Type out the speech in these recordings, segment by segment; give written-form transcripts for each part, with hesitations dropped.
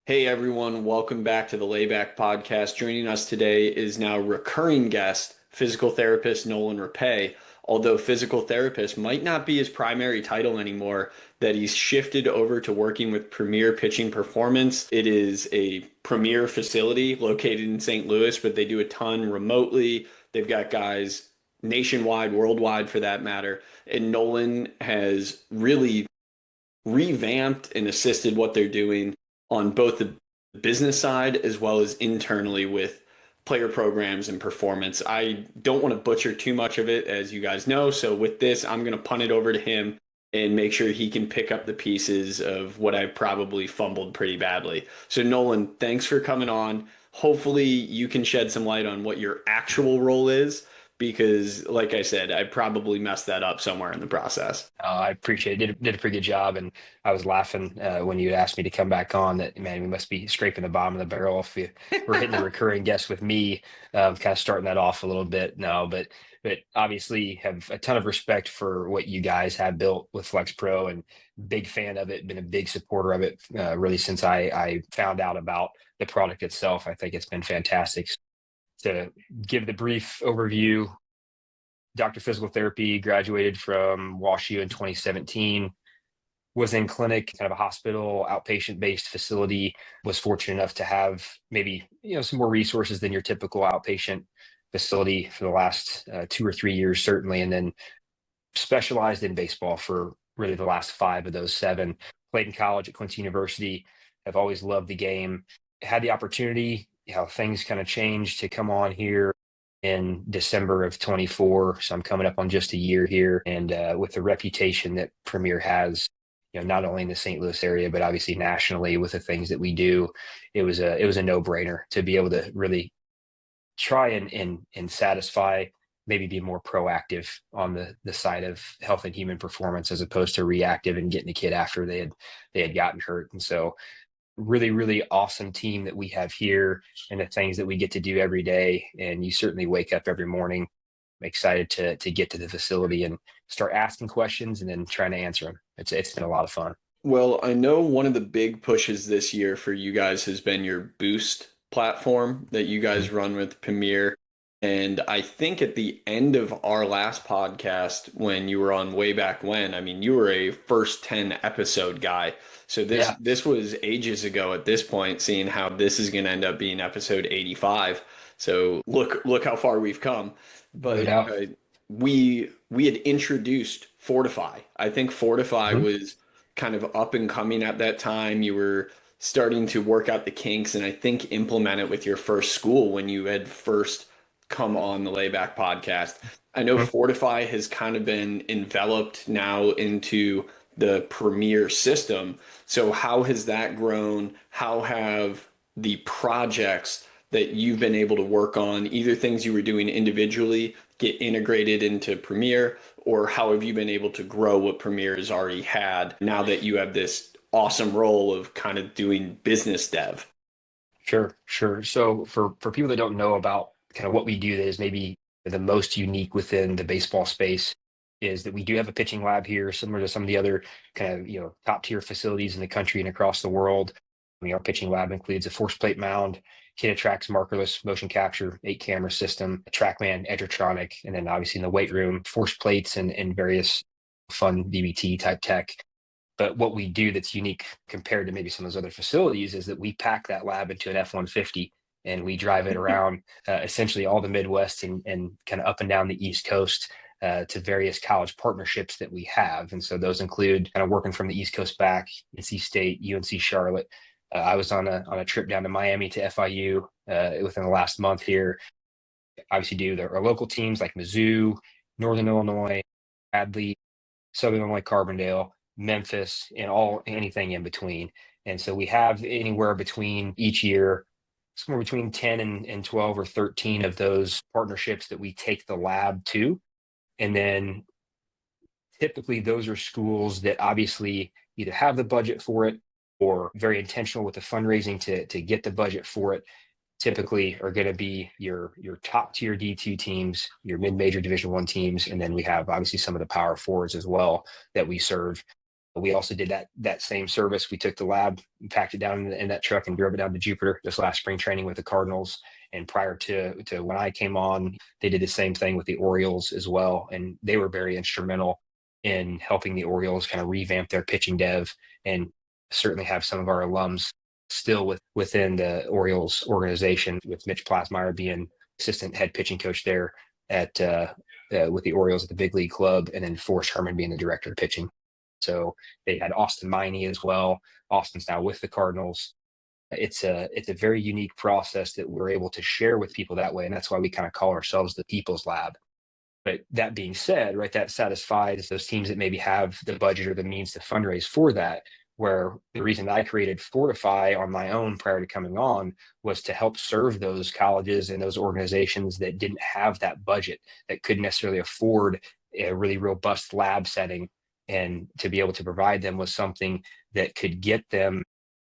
Hey everyone, welcome back to the Layback Podcast. Joining us today is now recurring guest, physical therapist Nolan Rappe. Although physical therapist might not be his primary title anymore, that he's shifted over to working with Premier Pitching Performance. It is a premier facility located in St. Louis, but they do a ton remotely. They've got guys nationwide, worldwide for that matter. And Nolan has really revamped and assisted what they're doing on both the business side as well as internally with player programs and performance. I don't want to butcher too much of it, as you guys know. So with this, I'm going to punt it over to him and make sure he can pick up the pieces of what I probably fumbled pretty badly. So Nolan, thanks for coming on. Hopefully you can shed some light on what your actual role is, because like I said, I probably messed that up somewhere in the process. I appreciate it. Did a pretty good job, and I was laughing when you asked me to come back on. That man, we must be scraping the bottom of the barrel if we're hitting the recurring guest with me, kind of starting that off a little bit. No, but obviously have a ton of respect for what you guys have built with Flex Pro, and big fan of it. Been a big supporter of it really since I found out about the product itself. I think it's been fantastic. To give the brief overview, Dr. Physical Therapy, graduated from WashU in 2017, was in clinic, kind of a hospital, outpatient-based facility, was fortunate enough to have maybe, some more resources than your typical outpatient facility for the last 2 or 3 years, certainly, and then specialized in baseball for really the last 5 of those 7. Played in college at Quincy University. Have always loved the game. Had the opportunity, how things kind of changed, to come on here in December of 24. So I'm coming up on just a year here. And with the reputation that Premier has, not only in the St. Louis area, but obviously nationally with the things that we do, it was a no-brainer to be able to really try and satisfy, maybe be more proactive on the side of health and human performance as opposed to reactive and getting the kid after they had gotten hurt. And so really, really awesome team that we have here and the things that we get to do every day. And you certainly wake up every morning excited to get to the facility and start asking questions and then trying to answer them. It's been a lot of fun. Well, I know one of the big pushes this year for you guys has been your Boost platform that you guys Mhm. run with Premier. And I think at the end of our last podcast, when you were on way back when, I mean, you were a first 10 episode guy. So this Yeah, this was ages ago at this point, seeing how this is going to end up being episode 85. So look how far we've come. no But doubt. we had introduced Fortify. I think Fortify Mhm. was kind of up and coming at that time. You were starting to work out the kinks and I think implement it with your first school when you had first come on the Layback podcast. I know Mhm. Fortify has kind of been enveloped now into the Premier system. So how has that grown? How have the projects that you've been able to work on, either things you were doing individually, get integrated into Premiere, or how have you been able to grow what Premiere has already had now that you have this awesome role of kind of doing business dev? Sure, sure. So for people that don't know about kind of what we do that is maybe the most unique within the baseball space is that we do have a pitching lab here, similar to some of the other kind of top tier facilities in the country and across the world. I mean, our pitching lab includes a force plate mound, Kid Tracks markerless motion capture, 8 camera system, a TrackMan, Edgertronic, and then obviously in the weight room, force plates and various fun DBT type tech. But what we do that's unique compared to maybe some of those other facilities is that we pack that lab into an F-150 and we drive it around essentially all the Midwest and kind of up and down the East Coast to various college partnerships that we have. And so those include kind of working from the East Coast back, NC State, UNC Charlotte. I was on a trip down to Miami to FIU within the last month here. Obviously, our local teams like Mizzou, Northern Illinois, Bradley, Southern Illinois, Carbondale, Memphis, and anything in between. And so we have anywhere between each year, somewhere between 10 and 12 or 13 of those partnerships that we take the lab to. And then typically those are schools that obviously either have the budget for it or very intentional with the fundraising to get the budget for it. Typically are going to be your top tier D2 teams, your mid-major Division I teams, and then we have obviously some of the power forwards as well that we serve. We also did that same service. We took the lab, packed it down in that truck, and drove it down to Jupiter this last spring training with the Cardinals. And prior to when I came on, they did the same thing with the Orioles as well. And they were very instrumental in helping the Orioles kind of revamp their pitching dev, and certainly have some of our alums still within the Orioles organization, with Mitch Plasmeyer being assistant head pitching coach there at with the Orioles at the big league club, and then Forrest Herman being the director of pitching. So they had Austin Miney as well. Austin's now with the Cardinals. It's a very unique process that we're able to share with people that way. And that's why we kind of call ourselves the People's Lab. But that being said, right, that satisfies those teams that maybe have the budget or the means to fundraise for that. Where the reason I created Fortify on my own prior to coming on was to help serve those colleges and those organizations that didn't have that budget, that couldn't necessarily afford a really robust lab setting, and to be able to provide them with something that could get them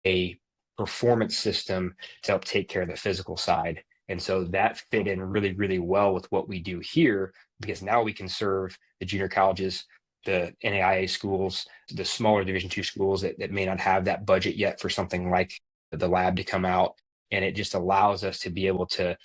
a performance system to help take care of the physical side. And so that fit in really, really well with what we do here, because now we can serve the junior colleges, the NAIA schools, the smaller Division II schools that may not have that budget yet for something like the lab to come out. And it just allows us to be able to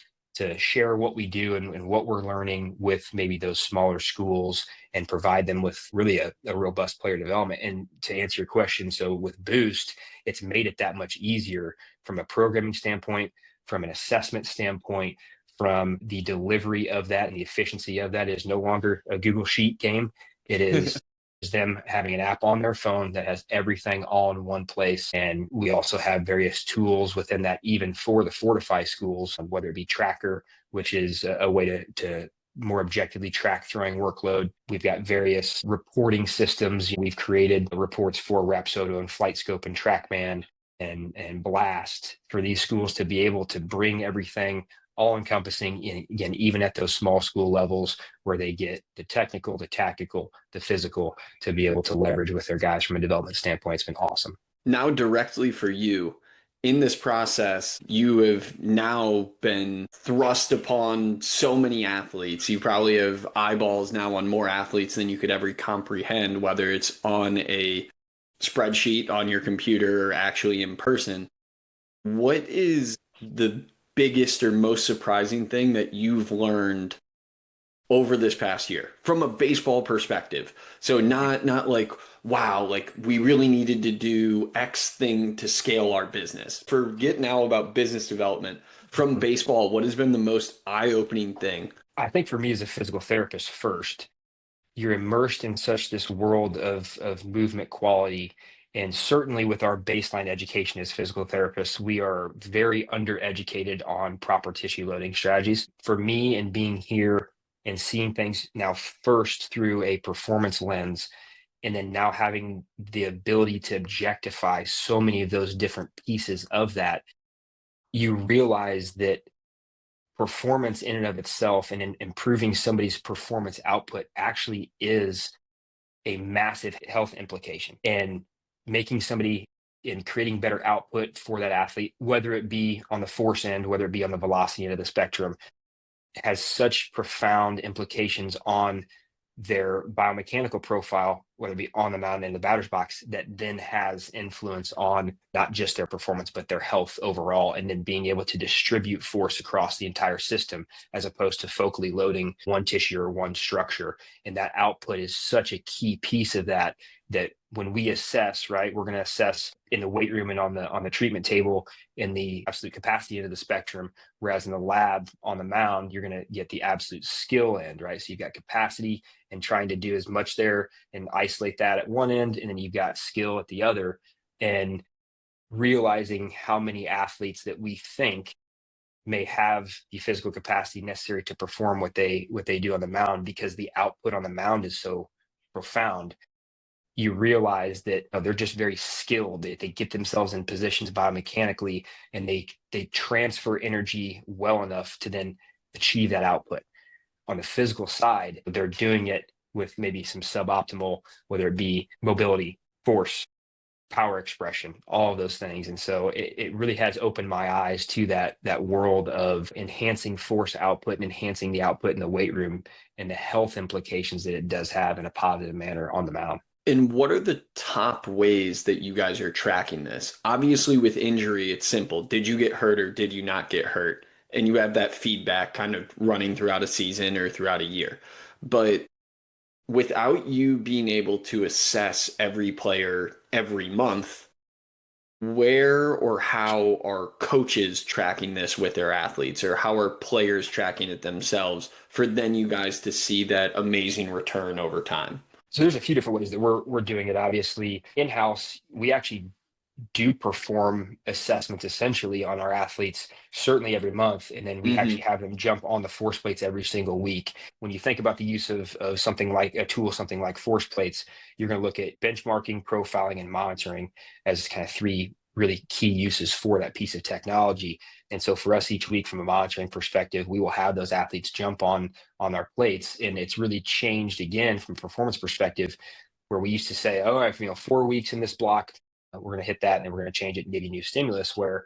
share what we do and what we're learning with maybe those smaller schools, and provide them with really a robust player development. And to answer your question, so with Boost, it's made it that much easier from a programming standpoint, from an assessment standpoint, from the delivery of that, and the efficiency of that is no longer a Google Sheet game. It is them having an app on their phone that has everything all in one place. And we also have various tools within that, even for the Fortify schools, whether it be Tracker, which is a way to more objectively track throwing workload. We've got various reporting systems. We've created reports for Rapsodo and FlightScope and TrackMan and Blast for these schools to be able to bring everything all encompassing, again, even at those small school levels, where they get the technical, the tactical, the physical, to be able to leverage with their guys from a development standpoint. It's been awesome. Now, directly for you, in this process, you have now been thrust upon so many athletes. You probably have eyeballs now on more athletes than you could ever comprehend, whether it's on a spreadsheet on your computer or actually in person. What is the biggest or most surprising thing that you've learned over this past year from a baseball perspective? So not like, wow, like we really needed to do X thing to scale our business. Forget now about business development. From baseball, what has been the most eye-opening thing? I think for me as a physical therapist, first, you're immersed in such this world of movement quality. And certainly with our baseline education as physical therapists, we are very undereducated on proper tissue loading strategies. For me, and being here and seeing things now first through a performance lens, and then now having the ability to objectify so many of those different pieces of that, you realize that performance in and of itself, and in improving somebody's performance output, actually is a massive health implication. And making somebody and creating better output for that athlete, whether it be on the force end, whether it be on the velocity end of the spectrum, has such profound implications on their biomechanical profile, whether it be on the mound and in the batter's box, that then has influence on not just their performance, but their health overall. And then being able to distribute force across the entire system, as opposed to focally loading one tissue or one structure. And that output is such a key piece of that when we assess, right, we're going to assess in the weight room and on the treatment table in the absolute capacity end of the spectrum, whereas in the lab on the mound, you're going to get the absolute skill end, right? So you've got capacity and trying to do as much there and isolate that at one end, and then you've got skill at the other. And realizing how many athletes that we think may have the physical capacity necessary to perform what they do on the mound, because the output on the mound is so profound. You realize that they're just very skilled. They get themselves in positions biomechanically, and they transfer energy well enough to then achieve that output. On the physical side, they're doing it with maybe some suboptimal, whether it be mobility, force, power expression, all of those things. And so it really has opened my eyes to that world of enhancing force output and enhancing the output in the weight room, and the health implications that it does have in a positive manner on the mound. And what are the top ways that you guys are tracking this? Obviously, with injury, it's simple. Did you get hurt or did you not get hurt? And you have that feedback kind of running throughout a season or throughout a year. But without you being able to assess every player every month, where or how are coaches tracking this with their athletes, or how are players tracking it themselves for then you guys to see that amazing return over time? So there's a few different ways that we're doing it. Obviously, in-house, we actually do perform assessments essentially on our athletes, certainly every month. And then we actually have them jump on the force plates every single week. When you think about the use of something like a tool, something like force plates, you're going to look at benchmarking, profiling, and monitoring as kind of three really key uses for that piece of technology. And so for us each week from a monitoring perspective, we will have those athletes jump on our plates. And it's really changed again from a performance perspective, where we used to say, oh, if 4 weeks in this block, we're going to hit that and then we're going to change it and give you new stimulus, where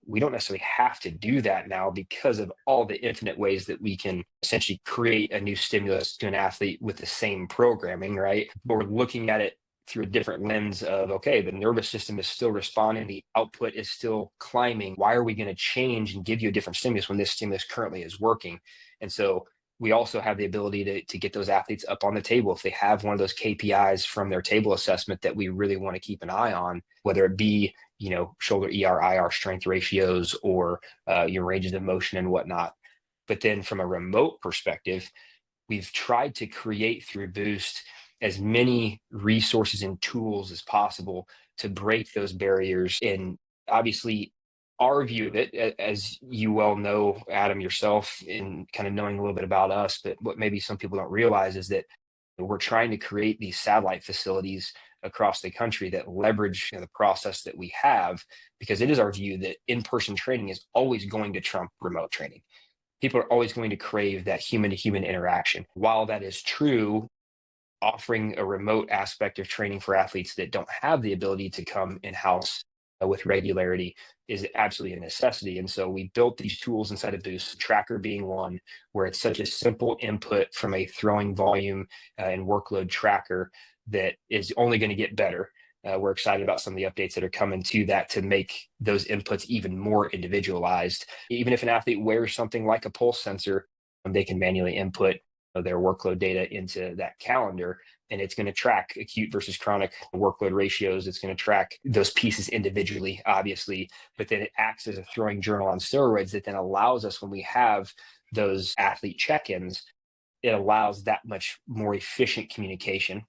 we don't necessarily have to do that now because of all the infinite ways that we can essentially create a new stimulus to an athlete with the same programming, right? But we're looking at it through a different lens of, okay, the nervous system is still responding, the output is still climbing. Why are we going to change and give you a different stimulus when this stimulus currently is working? And so we also have the ability to get those athletes up on the table if they have one of those KPIs from their table assessment that we really want to keep an eye on, whether it be shoulder ER, IR strength ratios, or your ranges of motion and whatnot. But then from a remote perspective, we've tried to create through Boost as many resources and tools as possible to break those barriers. And obviously, our view of it, as you well know, Adam, yourself, in kind of knowing a little bit about us, but what maybe some people don't realize is that we're trying to create these satellite facilities across the country that leverage the process that we have, because it is our view that in-person training is always going to trump remote training. People are always going to crave that human-to-human interaction. While that is true, offering a remote aspect of training for athletes that don't have the ability to come in-house with regularity is absolutely a necessity. And so we built these tools inside of Boost, Tracker being one, where it's such a simple input from a throwing volume and workload tracker that is only going to get better. We're excited about some of the updates that are coming to that to make those inputs even more individualized. Even if an athlete wears something like a pulse sensor, they can manually input their workload data into that calendar, and it's going to track acute versus chronic workload ratios. It's going to track those pieces individually, obviously, but then it acts as a throwing journal on steroids that then allows us, when we have those athlete check-ins, it allows that much more efficient communication,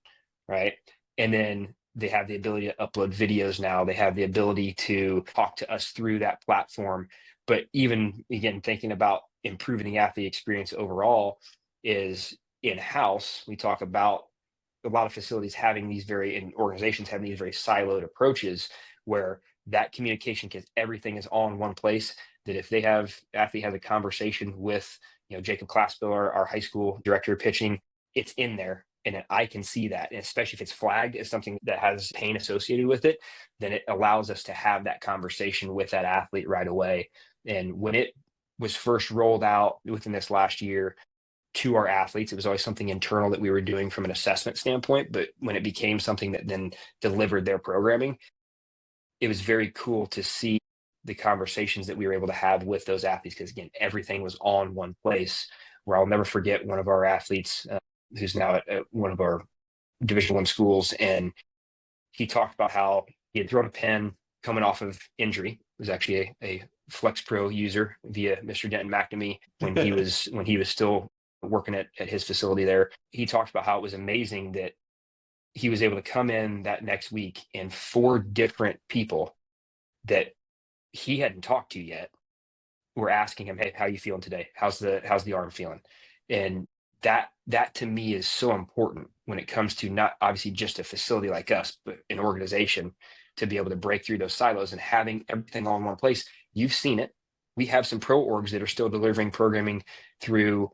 right? And then they have the ability to upload videos now. They have the ability to talk to us through that platform. But even, again, thinking about improving the athlete experience overall, is in-house. We talk about a lot of facilities having these and organizations having these very siloed approaches, where that communication, because everything is all in one place, that if athlete has a conversation with Jacob Claspiller, our high school director of pitching, it's in there, and I can see that. And especially if it's flagged as something that has pain associated with it, then it allows us to have that conversation with that athlete right away. And when it was first rolled out within this last year to our athletes, it was always something internal that we were doing from an assessment standpoint. But when it became something that then delivered their programming, it was very cool to see the conversations that we were able to have with those athletes, because again, everything was all in one place. Where I'll never forget one of our athletes who's now at one of our Division I schools, and he talked about how he had thrown a pen coming off of injury. It was actually a Flex Pro user via Mr. Denton McNamee when he was still working at his facility there. He talked about how it was amazing that he was able to come in that next week, and 4 different people that he hadn't talked to yet were asking him, "Hey, how you feeling today? How's the arm feeling?" And that to me is so important when it comes to not obviously just a facility like us, but an organization, to be able to break through those silos and having everything all in one place. You've seen it. We have some pro orgs that are still delivering programming through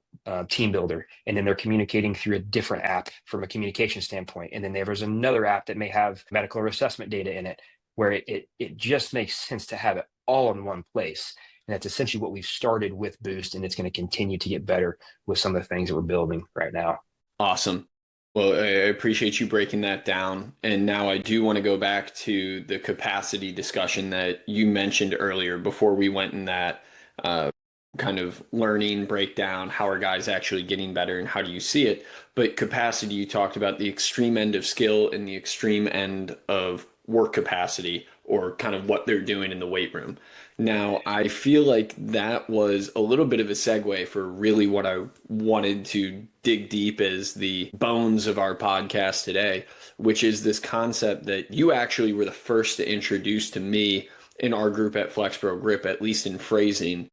Team Builder, and then they're communicating through a different app from a communication standpoint. And then there's another app that may have medical or assessment data in it, where it just makes sense to have it all in one place. And that's essentially what we've started with Boost, and it's going to continue to get better with some of the things that we're building right now. Awesome. Well, I appreciate you breaking that down. And now I do want to go back to the capacity discussion that you mentioned earlier before we went in that uh, kind of learning breakdown. How are guys actually getting better and how do you see it? But capacity, you talked about the extreme end of skill and the extreme end of work capacity or kind of what they're doing in the weight room. Now, I feel like that was a little bit of a segue for really what I wanted to dig deep as the bones of our podcast today, which is this concept that you actually were the first to introduce to me in our group at FlexPro Grip, at least in phrasing,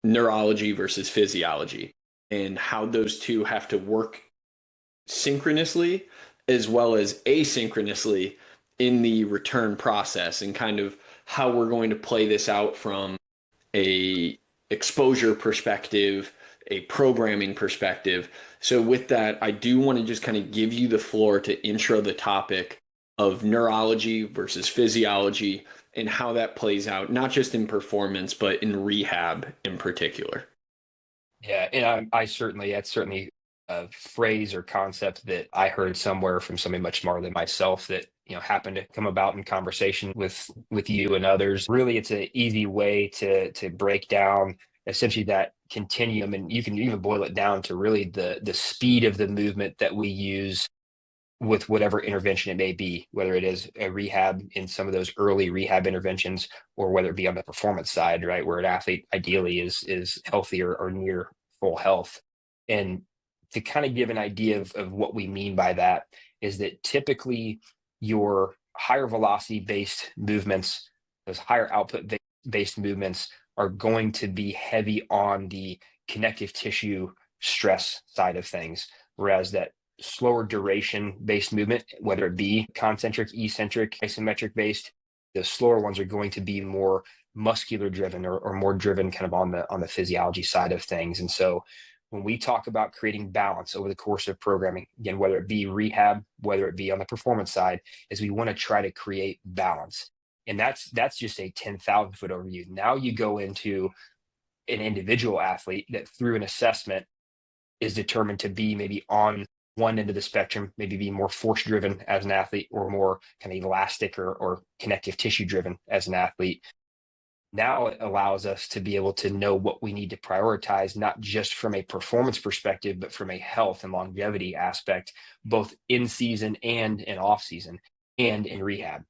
neurology versus physiology, and how those two have to work synchronously as well as asynchronously in the return process, and kind of how we're going to play this out from a exposure perspective, a programming perspective. So with that, I do want to just kind of give you the floor to intro the topic of neurology versus physiology and how that plays out, not just in performance, but in rehab in particular. Yeah, and that's certainly a phrase or concept that I heard somewhere from somebody much smarter than myself that, happened to come about in conversation with you and others. Really, it's an easy way to break down essentially that continuum, and you can even boil it down to really the speed of the movement that we use with whatever intervention it may be, whether it is a rehab in some of those early rehab interventions, or whether it be on the performance side, right, where an athlete ideally is healthier or near full health. And to kind of give an idea of what we mean by that is that typically your higher velocity based movements, those higher output based movements are going to be heavy on the connective tissue stress side of things, whereas that slower duration based movement, whether it be concentric, eccentric, isometric based, the slower ones are going to be more muscular driven, or more driven kind of on the physiology side of things. And so when we talk about creating balance over the course of programming, again, whether it be rehab, whether it be on the performance side, is we want to try to create balance. And that's just a 10,000 foot overview. Now you go into an individual athlete that through an assessment is determined to be maybe on one end of the spectrum, maybe be more force driven as an athlete, or more kind of elastic or connective tissue driven as an athlete. Now it allows us to be able to know what we need to prioritize, not just from a performance perspective, but from a health and longevity aspect, both in season and in off season and in rehab.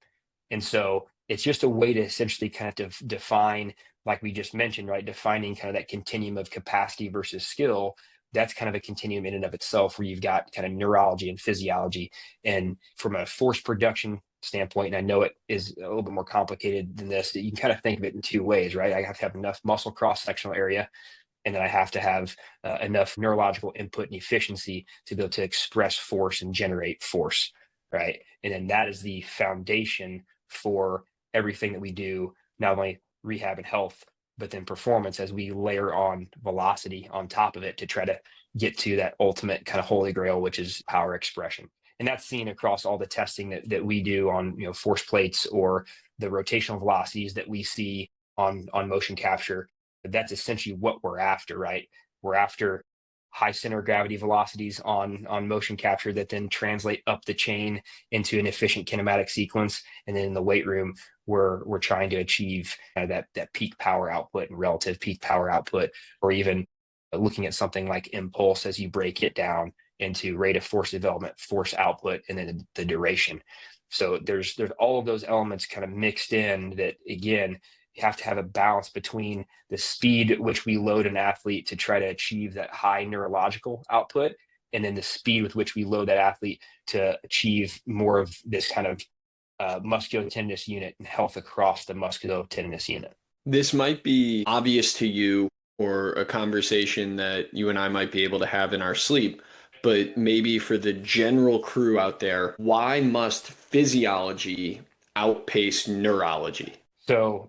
And so it's just a way to essentially kind of define, like we just mentioned, right? Defining kind of that continuum of capacity versus skill. That's kind of a continuum in and of itself, where you've got kind of neurology and physiology. And from a force production standpoint, and I know it is a little bit more complicated than this, that you can kind of think of it in two ways, right? I have to have enough muscle cross-sectional area, and then I have to have enough neurological input and efficiency to be able to express force and generate force, right? And then that is the foundation for everything that we do, not only rehab and health, but then performance, as we layer on velocity on top of it to try to get to that ultimate kind of holy grail, which is power expression. And that's seen across all the testing that we do on force plates, or the rotational velocities that we see on motion capture. That's essentially what we're after, right? We're after high center of gravity velocities on motion capture that then translate up the chain into an efficient kinematic sequence. And then in the weight room, we're trying to achieve that peak power output and relative peak power output, or even looking at something like impulse as you break it down into rate of force development, force output, and then the duration. So there's all of those elements kind of mixed in that, again, you have to have a balance between the speed at which we load an athlete to try to achieve that high neurological output, and then the speed with which we load that athlete to achieve more of this kind of musculotendinous unit and health across the musculotendinous unit. This might be obvious to you, or a conversation that you and I might be able to have in our sleep, but maybe for the general crew out there, why must physiology outpace neurology? So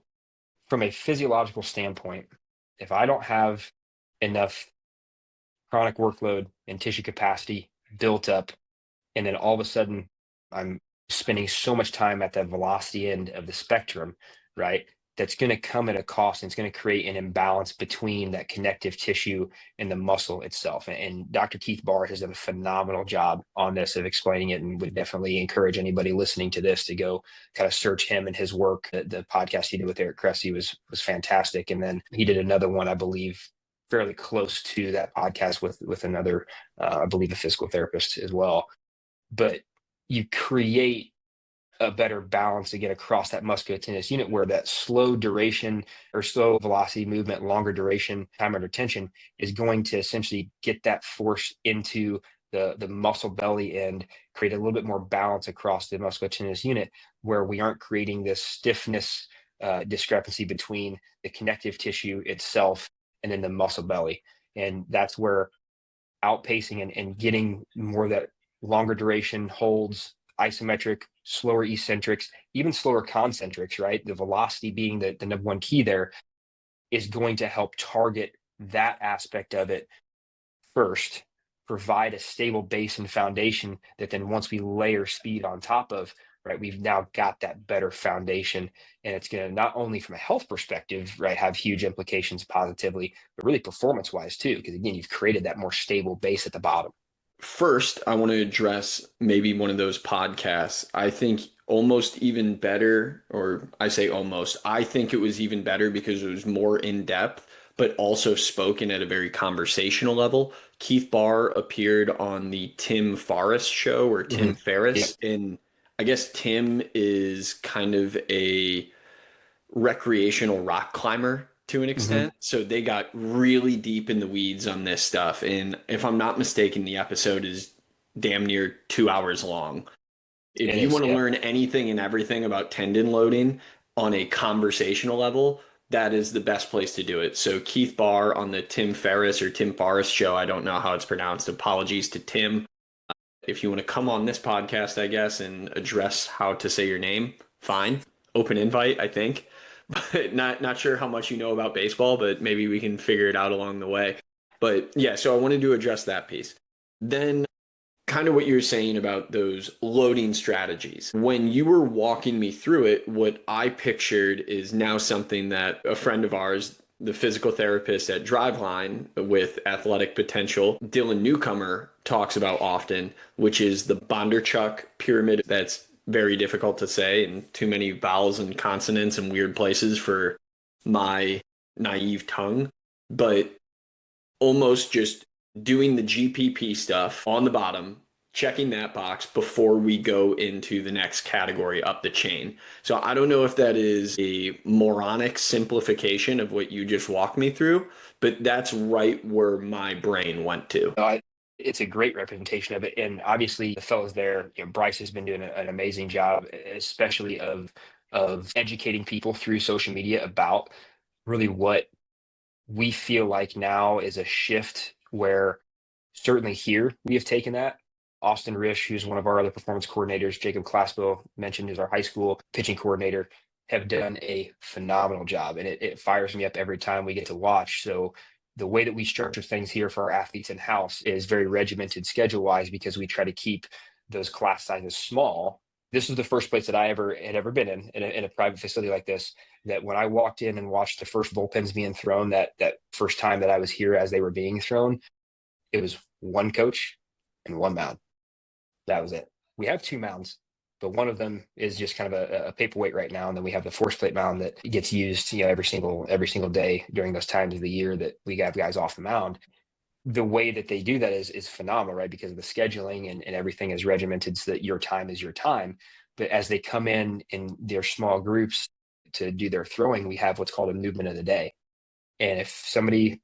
from a physiological standpoint, if I don't have enough chronic workload and tissue capacity built up, and then all of a sudden I'm spending so much time at the velocity end of the spectrum, right? that's going to come at a cost, and it's going to create an imbalance between that connective tissue and the muscle itself. And Dr. Keith Barr has done a phenomenal job on this of explaining it, and would definitely encourage anybody listening to this to go kind of search him and his work. The podcast he did with Eric Cressy was fantastic. And then he did another one, I believe, fairly close to that podcast with another, I believe, a physical therapist as well. But you create a better balance to get across that musculotendinous unit, where that slow duration or slow velocity movement, longer duration, time under tension is going to essentially get that force into the muscle belly and create a little bit more balance across the musculotendinous unit, where we aren't creating this stiffness discrepancy between the connective tissue itself and then the muscle belly. And that's where outpacing and getting more of that longer duration holds, isometric, slower eccentrics, even slower concentrics, right? The velocity being the number one key there, is going to help target that aspect of it first, provide a stable base and foundation that then once we layer speed on top of, right, we've now got that better foundation. And it's going to not only from a health perspective, right, have huge implications positively, but really performance wise too, because again, you've created that more stable base at the bottom. First, I want to address maybe one of those podcasts. I think almost even better, or I say almost, I think it was even better because it was more in depth, but also spoken at a very conversational level. Keith Barr appeared on the Tim Ferriss show, or Tim Yep. Ferriss, and I guess Tim is kind of a recreational rock climber to an hmm extent. So they got really deep in the weeds on this stuff. And if I'm not mistaken, the episode is damn near 2 hours long. If It you is. want to Yeah. learn anything and everything about tendon loading on a conversational level, that is the best place to do it. So Keith Barr on the Tim Ferriss or Tim Ferriss show, I don't know how it's pronounced. Apologies to Tim. If you want to come on this podcast, I guess, and address how to say your name, fine. Open invite, I think. But not sure how much you know about baseball, but maybe we can figure it out along the way. But yeah, so I wanted to address that piece. Then kind of what you're saying about those loading strategies. When you were walking me through it, what I pictured is now something that a friend of ours, the physical therapist at Driveline with athletic potential, Dylan Newcomer, talks about often, which is the Bondarchuk pyramid. That's very difficult to say and too many vowels and consonants and weird places for my naive tongue. But almost just doing the GPP stuff on the bottom, checking that box before we go into the next category up the chain. So I don't know if that is a moronic simplification of what you just walked me through, but that's right where my brain went to. It's a great representation of it. And obviously the fellows there, Bryce has been doing an amazing job, especially of educating people through social media about really what we feel like now is a shift, where certainly here we have taken that. Austin Risch, who's one of our other performance coordinators, Jacob Classwell mentioned, is our high school pitching coordinator, have done a phenomenal job. And it fires me up every time we get to watch. So the way that we structure things here for our athletes in house is very regimented schedule wise, because we try to keep those class sizes small. This was the first place that I had ever been in a private facility like this, that when I walked in and watched the first bullpens being thrown, that first time that I was here as they were being thrown, it was one coach and one mound. That was it. We have two mounds, but one of them is just kind of a paperweight right now, and then we have the force plate mound that gets used, every single day during those times of the year that we have guys off the mound. The way that they do that is phenomenal, right? Because of the scheduling and everything is regimented so that your time is your time. But as they come in their small groups to do their throwing, we have what's called a movement of the day. And if somebody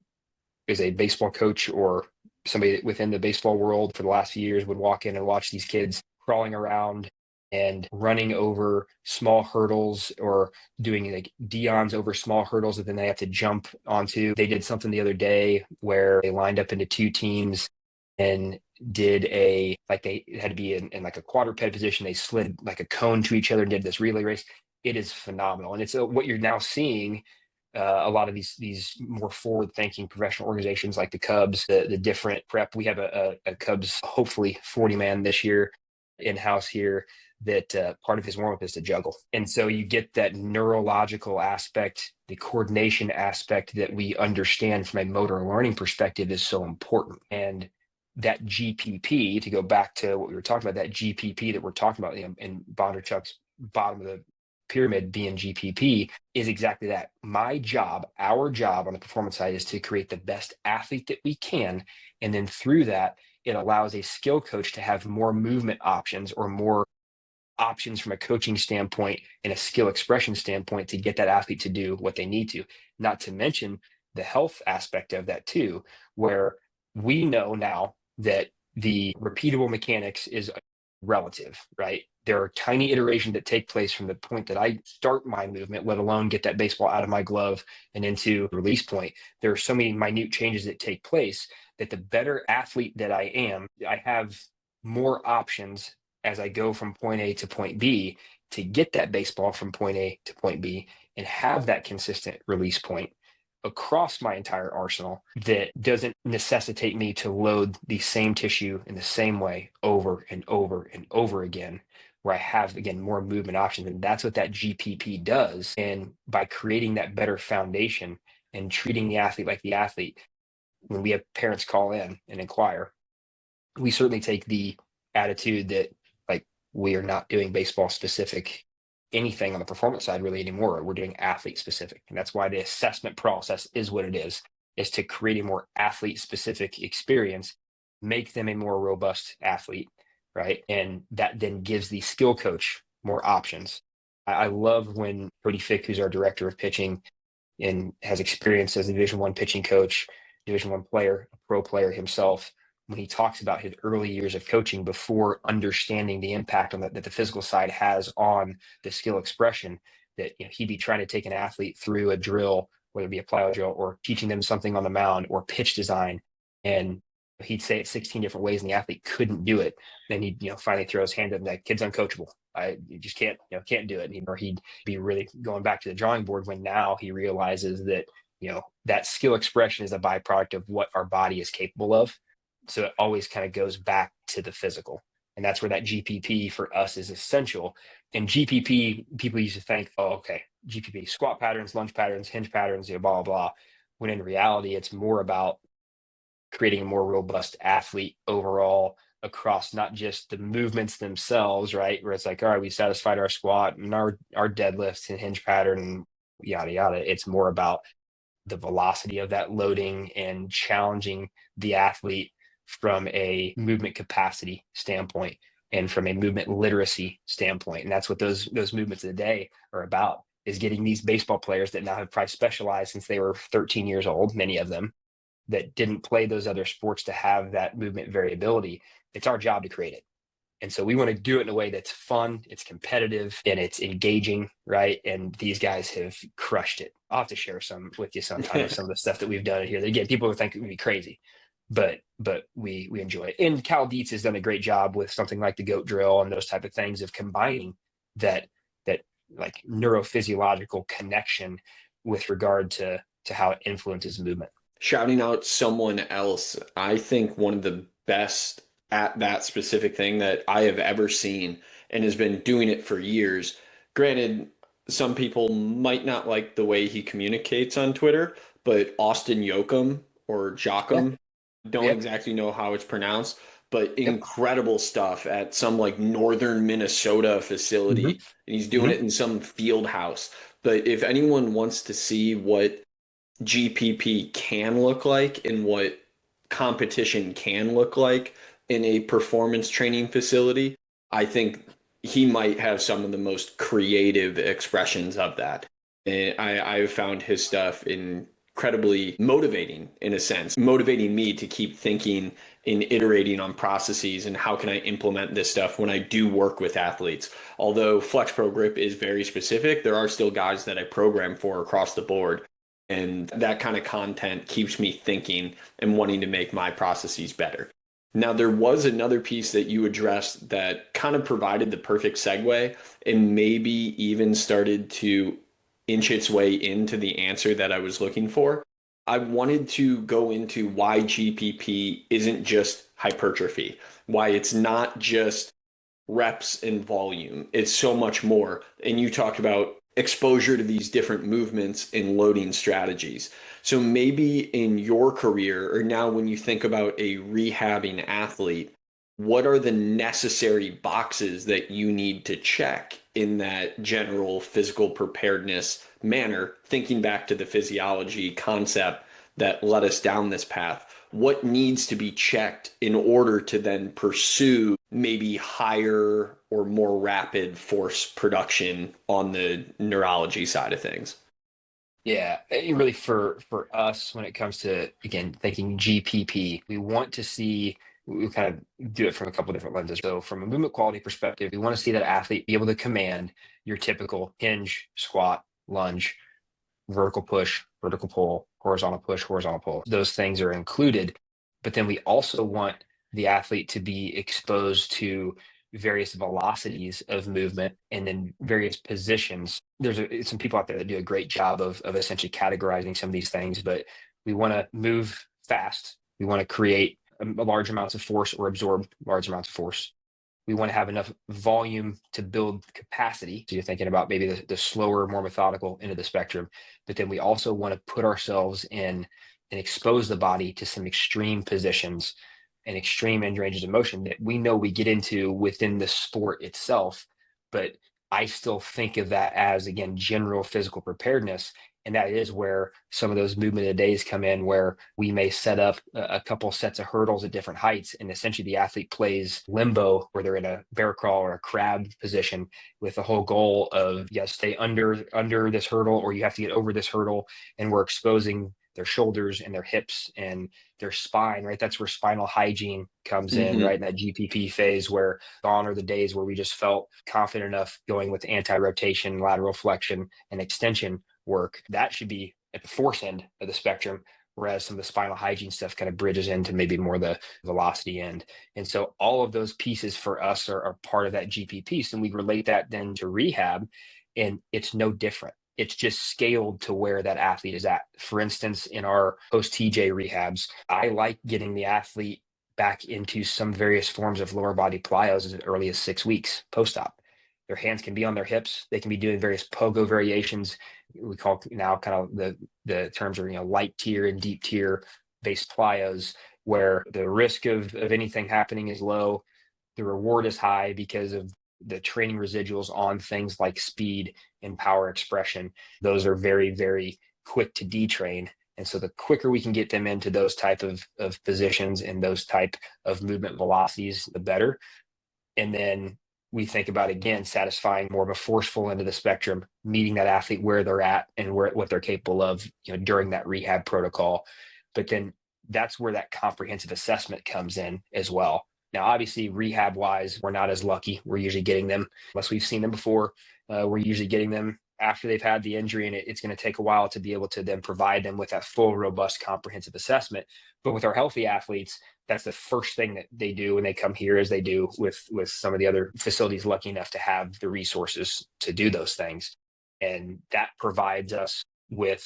is a baseball coach or somebody within the baseball world for the last few years would walk in and watch these kids crawling around and running over small hurdles, or doing like Dion's over small hurdles that then they have to jump onto. They did something the other day where they lined up into two teams and did they had to be in like a quadruped position. They slid like a cone to each other and did this relay race. It is phenomenal. And it's what you're now seeing. A lot of these more forward-thinking professional organizations like the Cubs, the different prep. We have a Cubs, hopefully 40-man this year, in-house here that part of his warm-up is to juggle. And so you get that neurological aspect, the coordination aspect that we understand from a motor learning perspective is so important. And that GPP, to go back to what we were talking about, that GPP that we're talking about in Bondarchuk's bottom of the pyramid being GPP, is exactly that. My job, our job on the performance side, is to create the best athlete that we can. And then through that, it allows a skill coach to have more movement options or more options from a coaching standpoint and a skill expression standpoint to get that athlete to do what they need to. Not to mention the health aspect of that too, where we know now that the repeatable mechanics is relative, right? There are tiny iterations that take place from the point that I start my movement, let alone get that baseball out of my glove and into release point. There are so many minute changes that take place that the better athlete that I am, I have more options as I go from point A to point B to get that baseball from point A to point B and have that consistent release point across my entire arsenal that doesn't necessitate me to load the same tissue in the same way over and over and over again, where I have, again, more movement options. And that's what that GPP does. And by creating that better foundation and treating the athlete like the athlete, when we have parents call in and inquire, we certainly take the attitude that, like, we are not doing baseball specific anything on the performance side really anymore. We're doing athlete specific. And that's why the assessment process is what it is to create a more athlete specific experience, make them a more robust athlete, right? And that then gives the skill coach more options. I love when Cody Fick, who's our director of pitching and has experience as a Division I pitching coach, Division I player, a pro player himself, when he talks about his early years of coaching before understanding the impact on that the physical side has on the skill expression, that he'd be trying to take an athlete through a drill, whether it be a plyo drill or teaching them something on the mound or pitch design, and he'd say it 16 different ways and the athlete couldn't do it. Then he'd finally throw his hand up and that kid's uncoachable. You just can't do it. Or he'd be really going back to the drawing board when now he realizes that that skill expression is a byproduct of what our body is capable of. So it always kind of goes back to the physical. And that's where that GPP for us is essential. And GPP, people used to think, oh, okay, GPP, squat patterns, lunge patterns, hinge patterns, blah, blah, blah. When in reality, it's more about creating a more robust athlete overall across not just the movements themselves, right? Where it's like, all right, we satisfied our squat and our deadlifts and hinge pattern and yada, yada. It's more about the velocity of that loading and challenging the athlete from a movement capacity standpoint and from a movement literacy standpoint. And that's what those movements of the day are about, is getting these baseball players that now have probably specialized since they were 13 years old, many of them that didn't play those other sports, to have that movement variability. It's our job to create it. And so we want to do it in a way that's fun, it's competitive, and it's engaging, right? And these guys have crushed it. I'll have to share some with you sometime of some of the stuff that we've done here. Again, people would think it would be crazy, but we enjoy it. And Cal Dietz has done a great job with something like the goat drill and those type of things of combining that like neurophysiological connection with regard to how it influences movement. Shouting out someone else, I think one of the best at that specific thing that I have ever seen and has been doing it for years. Granted, some people might not like the way he communicates on Twitter, but Austin Jochum or Yeah. Jochum, don't Yep. exactly know how it's pronounced, but Yep. incredible stuff at some like northern Minnesota Mm-hmm. facility. And he's doing Mm-hmm. it in some field house. But if anyone wants to see what GPP can look like and what competition can look like in a performance training facility, I think he might have some of the most creative expressions of that. And I've found his stuff incredibly motivating in a sense, motivating me to keep thinking and iterating on processes and how can I implement this stuff when I do work with athletes. Although Flex Pro Grip is very specific, there are still guys that I program for across the board. And that kind of content keeps me thinking and wanting to make my processes better. Now, there was another piece that you addressed that kind of provided the perfect segue and maybe even started to inch its way into the answer that I was looking for. I wanted to go into why GPP isn't just hypertrophy, why it's not just reps and volume. It's so much more. And you talked about exposure to these different movements and loading strategies. So maybe in your career, or now when you think about a rehabbing athlete, what are the necessary boxes that you need to check in that general physical preparedness manner, thinking back to the physiology concept that led us down this path? What needs to be checked in order to then pursue maybe higher or more rapid force production on the neurology side of things? Yeah, really for us, when it comes to, again, thinking GPP, we want to see, we kind of do it from a couple different lenses. So from a movement quality perspective, we want to see that athlete be able to command your typical hinge, squat, lunge, vertical push, vertical pull, horizontal push, horizontal pull. Those things are included. But then we also want the athlete to be exposed to various velocities of movement and then various positions. There's some people out there that do a great job of essentially categorizing some of these things, but we want to move fast. We want to create large amounts of force or absorb large amounts of force. We want to have enough volume to build capacity. So you're thinking about maybe the slower, more methodical end of the spectrum. But then we also want to put ourselves in and expose the body to some extreme positions and extreme end ranges of motion that we know we get into within the sport itself. But I still think of that as, again, general physical preparedness. And that is where some of those movement of days come in, where we may set up a couple sets of hurdles at different heights. And essentially the athlete plays limbo, where they're in a bear crawl or a crab position with the whole goal of, yes, stay under this hurdle, or you have to get over this hurdle. And we're exposing their shoulders and their hips and their spine, right? That's where spinal hygiene comes in, Mm-hmm. right? In that GPP phase, where gone are the days where we just felt confident enough going with anti-rotation, lateral flexion, and extension work. That should be at the force end of the spectrum, whereas some of the spinal hygiene stuff kind of bridges into maybe more the velocity end. And so all of those pieces for us are part of that GP piece. And we relate that then to rehab, and it's no different. It's just scaled to where that athlete is at. For instance, in our post TJ rehabs, I like getting the athlete back into some various forms of lower body plyos as early as 6 weeks post-op. Their hands can be on their hips. They can be doing various pogo variations. We call now kind of the terms are, light tier and deep tier based plyos, where the risk of anything happening is low. The reward is high because of the training residuals on things like speed and power expression. Those are very, very quick to detrain. And so the quicker we can get them into those type of positions and those type of movement velocities, the better. And then we think about, again, satisfying more of a forceful end of the spectrum, meeting that athlete where they're at and what they're capable of, during that rehab protocol. But then that's where that comprehensive assessment comes in as well. Now, obviously, rehab wise, we're not as lucky. We're usually getting them, unless we've seen them before, we're usually getting them after they've had the injury, and it's going to take a while to be able to then provide them with that full, robust, comprehensive assessment. But with our healthy athletes, that's the first thing that they do when they come here, as they do with some of the other facilities lucky enough to have the resources to do those things. And that provides us with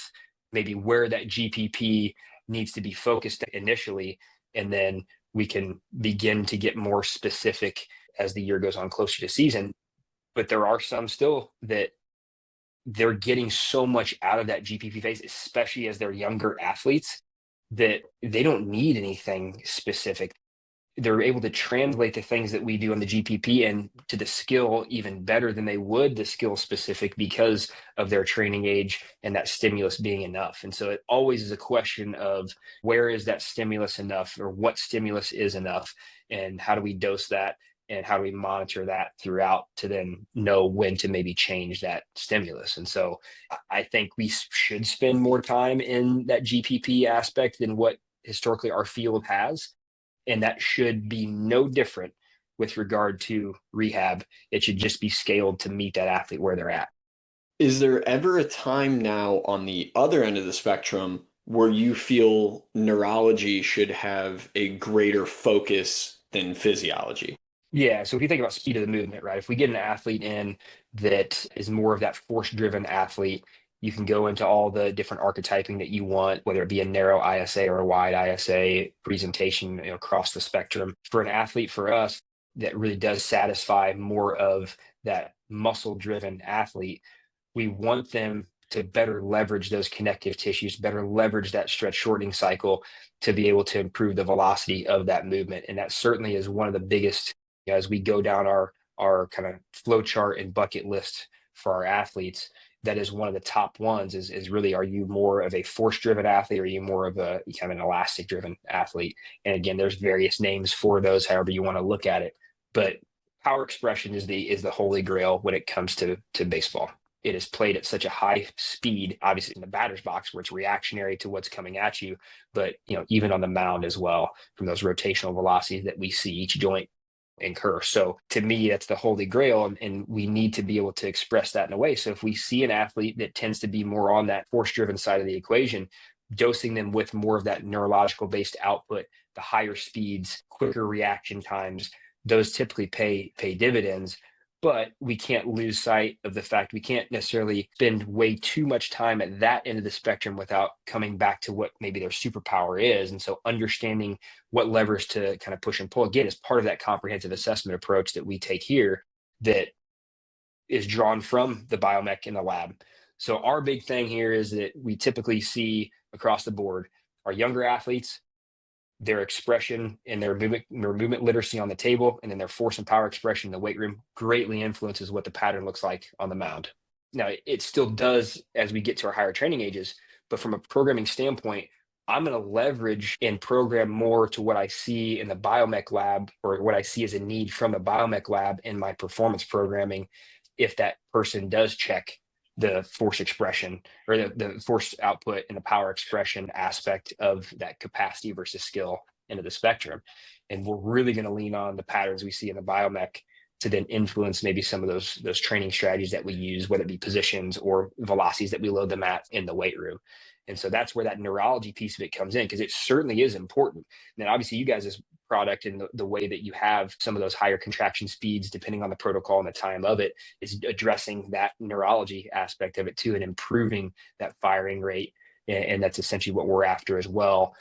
maybe where that GPP needs to be focused initially. And then we can begin to get more specific as the year goes on closer to season. But there are some still that they're getting so much out of that GPP phase, especially as they're younger athletes, that they don't need anything specific. They're able to translate the things that we do on the GPP and to the skill even better than they would the skill specific, because of their training age and that stimulus being enough. And so it always is a question of, where is that stimulus enough, or what stimulus is enough, and how do we dose that, and how do we monitor that throughout to then know when to maybe change that stimulus. And so I think we should spend more time in that GPP aspect than what historically our field has. And that should be no different with regard to rehab. It should just be scaled to meet that athlete where they're at. Is there ever a time now on the other end of the spectrum where you feel neurology should have a greater focus than physiology? Yeah. So if you think about speed of the movement, right? If we get an athlete in that is more of that force driven athlete, you can go into all the different archetyping that you want, whether it be a narrow ISA or a wide ISA presentation, across the spectrum. For an athlete, for us, that really does satisfy more of that muscle driven athlete, we want them to better leverage those connective tissues, better leverage that stretch shortening cycle to be able to improve the velocity of that movement. And that certainly is one of the biggest, as we go down our kind of flow chart and bucket list for our athletes, that is one of the top ones is really, are you more of a force driven athlete, or are you more of a kind of an elastic driven athlete? And again, there's various names for those, however you want to look at it. But power expression is the holy grail when it comes to baseball. It is played at such a high speed, obviously in the batter's box where it's reactionary to what's coming at you, but even on the mound as well, from those rotational velocities that we see each joint incur. So to me, that's the holy grail, and we need to be able to express that in a way. So if we see an athlete that tends to be more on that force-driven side of the equation, dosing them with more of that neurological based output, the higher speeds, quicker reaction times, those typically pay dividends. But we can't lose sight of the fact we can't necessarily spend way too much time at that end of the spectrum without coming back to what maybe their superpower is. And so understanding what levers to kind of push and pull, again, is part of that comprehensive assessment approach that we take here that is drawn from the biomech in the lab. So our big thing here is that we typically see across the board our younger athletes, their expression and their movement literacy on the table, and then their force and power expression in the weight room greatly influences what the pattern looks like on the mound. Now, it still does as we get to our higher training ages, but from a programming standpoint, I'm going to leverage and program more to what I see in the biomech lab, or what I see as a need from the biomech lab in my performance programming, if that person does check the force expression, or the force output and the power expression aspect of that capacity versus skill into the spectrum. And we're really going to lean on the patterns we see in the biomech to then influence maybe some of those training strategies that we use, whether it be positions or velocities that we load them at in the weight room. And so that's where that neurology piece of it comes in, because it certainly is important. And then obviously you guys' product and the way that you have some of those higher contraction speeds, depending on the protocol and the time of it, is addressing that neurology aspect of it too, and improving that firing rate. And that's essentially what we're after as well.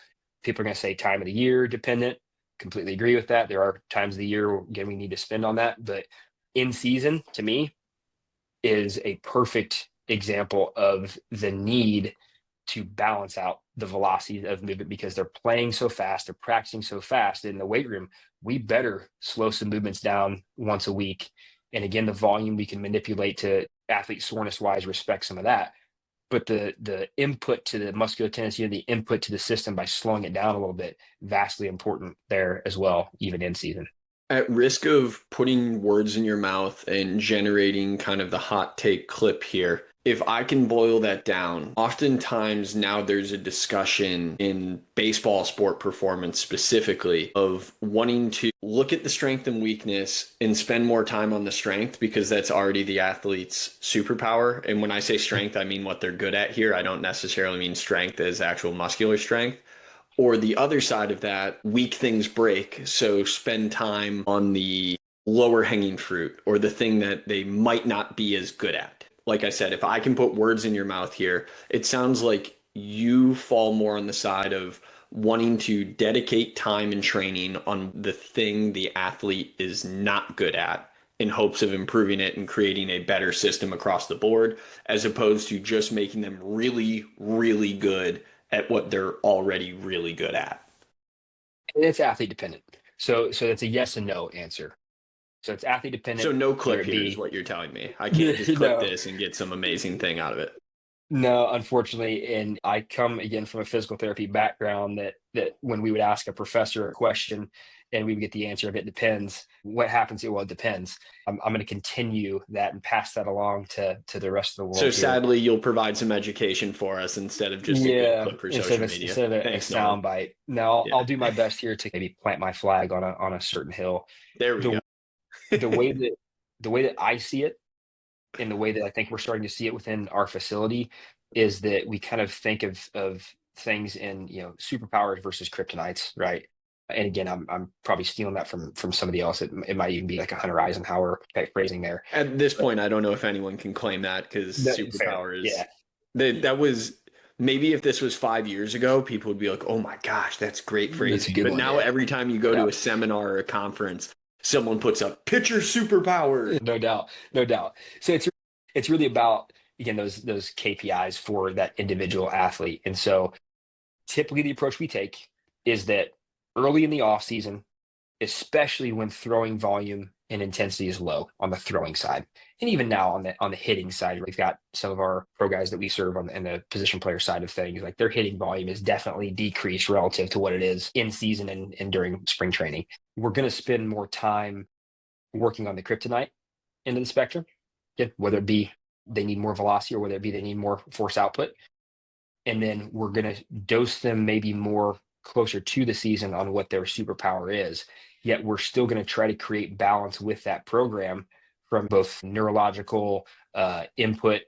People are going to say time of the year dependent. Completely agree with that. There are times of the year, again, we need to spend on that. But in season, to me, is a perfect example of the need to balance out the velocity of movement, because they're playing so fast, they're practicing so fast in the weight room. We better slow some movements down once a week. And again, the volume we can manipulate to athlete soreness wise respect some of that. But the input to the muscular tendency, or the input to the system by slowing it down a little bit, vastly important there as well, even in season. At risk of putting words in your mouth and generating kind of the hot take clip here, if I can boil that down, oftentimes now there's a discussion in baseball sport performance specifically of wanting to look at the strength and weakness and spend more time on the strength, because that's already the athlete's superpower. And when I say strength, I mean what they're good at here. I don't necessarily mean strength as actual muscular strength. Or the other side of that, weak things break. So spend time on the lower hanging fruit, or the thing that they might not be as good at. Like I said, if I can put words in your mouth here, it sounds like you fall more on the side of wanting to dedicate time and training on the thing the athlete is not good at, in hopes of improving it and creating a better system across the board, as opposed to just making them really, really good at what they're already really good at. And it's athlete dependent. So it's a yes and no answer. So it's athlete dependent. So no clip here is what you're telling me. I can't just clip this and get some amazing thing out of it. No, unfortunately. And I come again from a physical therapy background, that when we would ask a professor a question and we would get the answer of it depends, what happens here? Well, it depends. I'm going to continue that and pass that along to the rest of the world. So sadly, you'll provide some education for us instead of just a good clip for social media. Instead of a sound bite. Now I'll do my best here to maybe plant my flag on a certain hill. There we go. The way that I see it, and the way that I think we're starting to see it within our facility, is that we kind of think of things in, superpowers versus kryptonites, right? And again, I'm probably stealing that from somebody else. It might even be like a Hunter Eisenhower type phrasing there. At this point, I don't know if anyone can claim that, because superpowers. That was, maybe if this was 5 years ago, people would be like, "Oh my gosh, that's great phrasing." But now every time you go to a seminar or a conference, Someone puts up pitcher superpower. No doubt, no doubt. So it's really about, again, those KPIs for that individual athlete. And so typically the approach we take is that early in the off season, especially when throwing volume and intensity is low on the throwing side, and even now on the hitting side, we've got some of our pro guys that we serve on in the position player side of things. Like their hitting volume is definitely decreased relative to what it is in season and during spring training. We're going to spend more time working on the kryptonite end of the spectrum, whether it be they need more velocity or whether it be they need more force output. And then we're going to dose them maybe more closer to the season on what their superpower is. Yet we're still going to try to create balance with that program from both neurological input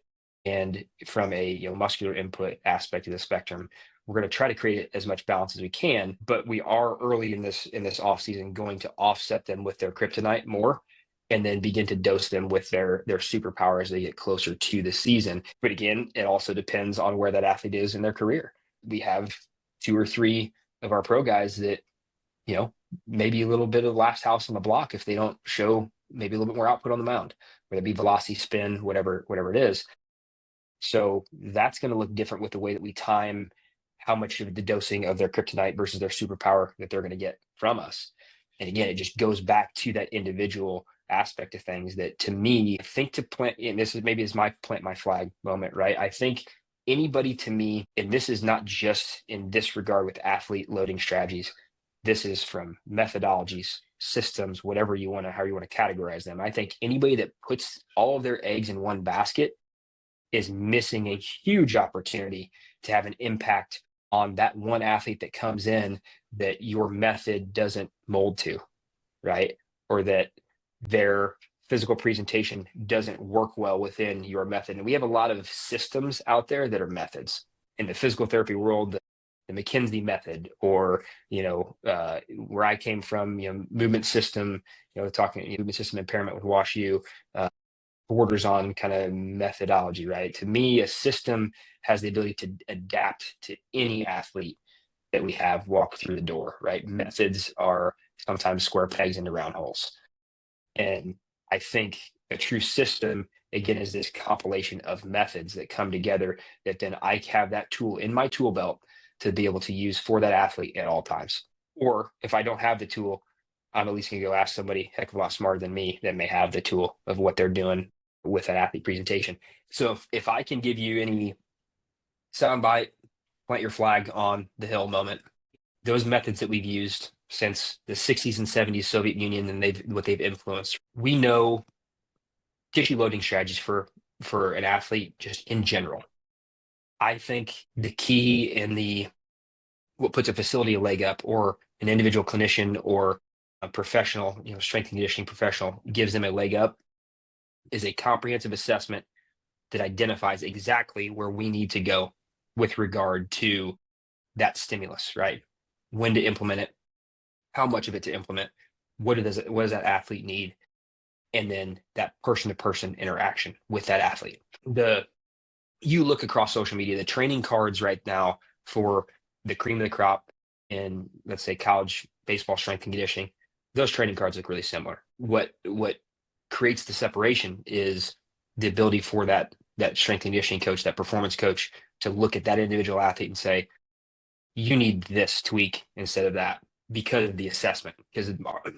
and from a muscular input aspect of the spectrum. We're going to try to create as much balance as we can, but we are early in this off season going to offset them with their kryptonite more, and then begin to dose them with their superpower as they get closer to the season. But again, it also depends on where that athlete is in their career. We have 2 or 3 of our pro guys that, maybe a little bit of last house on the block if they don't show maybe a little bit more output on the mound, whether it be velocity, spin, whatever it is. So that's going to look different with the way that we time how much of the dosing of their kryptonite versus their superpower that they're going to get from us. And again, it just goes back to that individual aspect of things that, to me, I think to plant, and this is maybe my plant my flag moment, right? I think anybody, to me, and this is not just in this regard with athlete loading strategies, this is from methodologies, systems, whatever you want to, how you want to categorize them. I think anybody that puts all of their eggs in one basket is missing a huge opportunity to have an impact on that one athlete that comes in that your method doesn't mold to, right? Or that their physical presentation doesn't work well within your method. And we have a lot of systems out there that are methods. In the physical therapy world, the McKinsey method, or where I came from, movement system, talking movement system impairment with WashU, borders on kind of methodology, right? To me, a system has the ability to adapt to any athlete that we have walk through the door, right? Methods are sometimes square pegs into round holes. And I think a true system, again, is this compilation of methods that come together that then I have that tool in my tool belt to be able to use for that athlete at all times. Or if I don't have the tool, I'm at least going to go ask somebody a heck of a lot smarter than me that may have the tool of what they're doing with that athlete presentation. So if I can give you any soundbite, plant your flag on the hill moment, those methods that we've used since the 60s and 70s Soviet Union and what they've influenced, we know tissue loading strategies for an athlete just in general. I think the key and what puts a facility a leg up, or an individual clinician or a professional, strength and conditioning professional gives them a leg up, is a comprehensive assessment that identifies exactly where we need to go with regard to that stimulus, right? When to implement it, how much of it to implement, what does that athlete need, and then that person-to-person interaction with that athlete. You look across social media, the training cards right now for the cream of the crop in, let's say, college baseball strength and conditioning, those training cards look really similar. What creates the separation is the ability for that strength and conditioning coach, that performance coach, to look at that individual athlete and say, you need this tweak instead of that, because of the assessment, because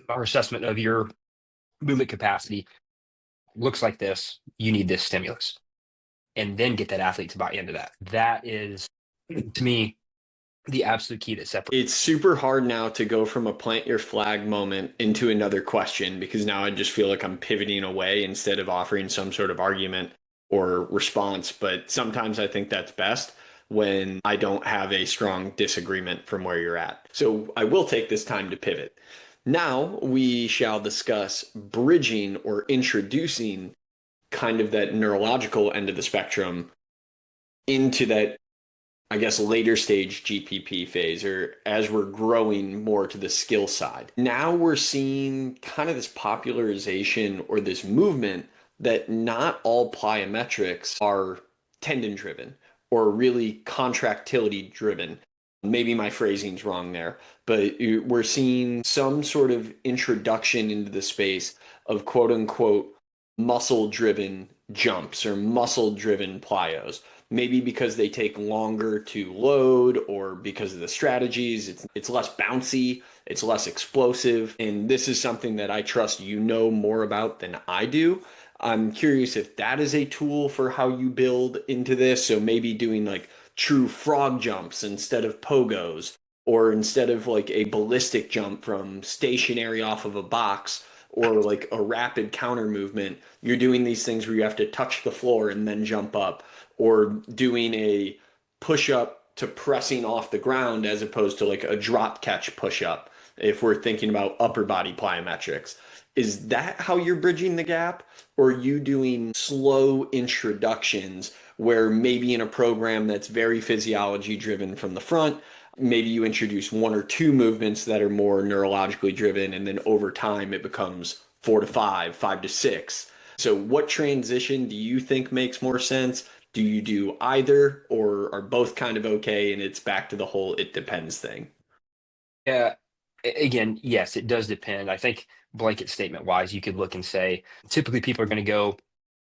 our assessment of your movement capacity looks like this, you need this stimulus, and then get that athlete to buy into that. That is, to me, the absolute key that separates. It's super hard now to go from a plant your flag moment into another question, because now I just feel like I'm pivoting away instead of offering some sort of argument or response. But sometimes I think that's best when I don't have a strong disagreement from where you're at. So I will take this time to pivot. Now we shall discuss bridging or introducing kind of that neurological end of the spectrum into that, I guess, later stage GPP phase, or as we're growing more to the skill side. Now we're seeing kind of this popularization or this movement that not all plyometrics are tendon driven or really contractility driven. Maybe my phrasing's wrong there, but we're seeing some sort of introduction into the space of quote unquote muscle driven jumps or muscle driven plyos. Maybe because they take longer to load or because of the strategies, it's less bouncy, it's less explosive. And this is something that I trust you know more about than I do. I'm curious if that is a tool for how you build into this. So maybe doing like true frog jumps instead of pogos, or instead of like a ballistic jump from stationary off of a box, or like a rapid counter movement, you're doing these things where you have to touch the floor and then jump up, or doing a push up to pressing off the ground as opposed to like a drop catch push up, if we're thinking about upper body plyometrics. Is that how you're bridging the gap? Or are you doing slow introductions where maybe in a program that's very physiology driven from the front, maybe you introduce one or two movements that are more neurologically driven, and then over time it becomes 4 to 5, 5 to 6. So what transition do you think makes more sense? Do you do either, or are both kind of okay and it's back to the whole it depends thing? Yeah. Again, yes, it does depend. I think blanket statement wise, you could look and say typically people are going to go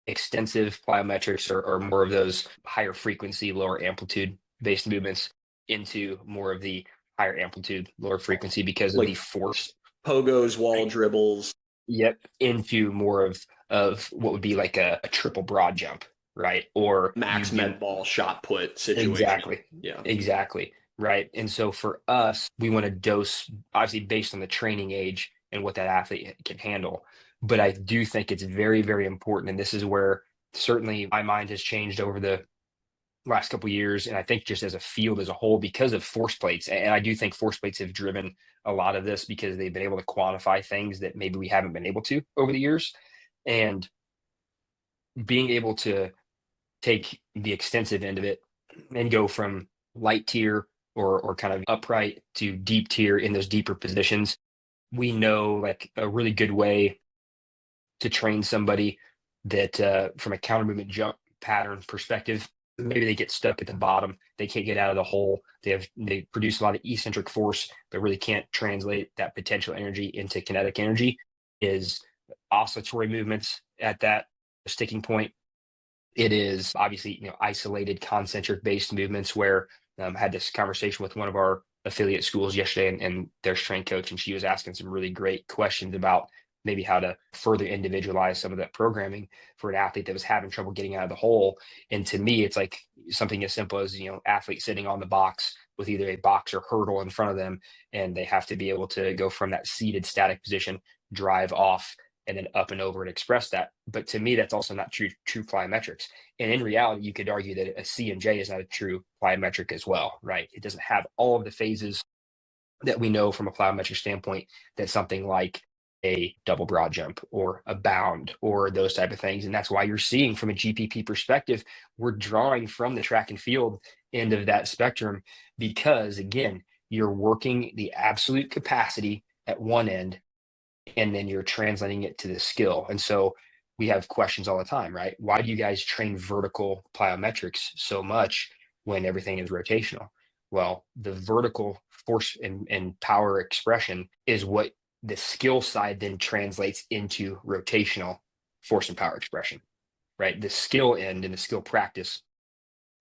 extensive plyometrics or more of those higher frequency, lower amplitude based movements into more of the higher amplitude, lower frequency because of the Like force. pogos, wall Right. dribbles, Yep. Into more of what would be like a triple broad jump, right? Or you max do med ball shot put situation. exactly, Yeah. exactly. Right. And so for us, we want to dose obviously based on the training age and what that athlete can handle. But I do think it's very, very important. And this is where certainly my mind has changed over the last couple of years. And I think just as a field as a whole, because of force plates, and I do think force plates have driven a lot of this because they've been able to quantify things that maybe we haven't been able to over the years. And being able to take the extensive end of it and go from light tier or kind of upright to deep tier in those deeper positions. We know like a really good way to train somebody that from a counter movement jump pattern perspective, maybe they get stuck at the bottom, they can't get out of the hole, they produce a lot of eccentric force, but really can't translate that potential energy into kinetic energy, is oscillatory movements at that sticking point. It is obviously, isolated concentric based movements where I had this conversation with one of our affiliate schools yesterday and their strength coach, and she was asking some really great questions about maybe how to further individualize some of that programming for an athlete that was having trouble getting out of the hole. And to me, it's like something as simple as, athlete sitting on the box with either a box or hurdle in front of them, and they have to be able to go from that seated static position, drive off, and then up and over and express that. But to me, that's also not true plyometrics. And in reality, you could argue that a C and J is not a true plyometric as well, right? It doesn't have all of the phases that we know from a plyometric standpoint that something like a double broad jump or a bound or those type of things. And that's why you're seeing from a GPP perspective, we're drawing from the track and field end of that spectrum because again, you're working the absolute capacity at one end and then you're translating it to the skill. And so we have questions all the time, right? Why do you guys train vertical plyometrics so much when everything is rotational? Well, the vertical force and power expression is what the skill side then translates into rotational force and power expression, right? The skill end and the skill practice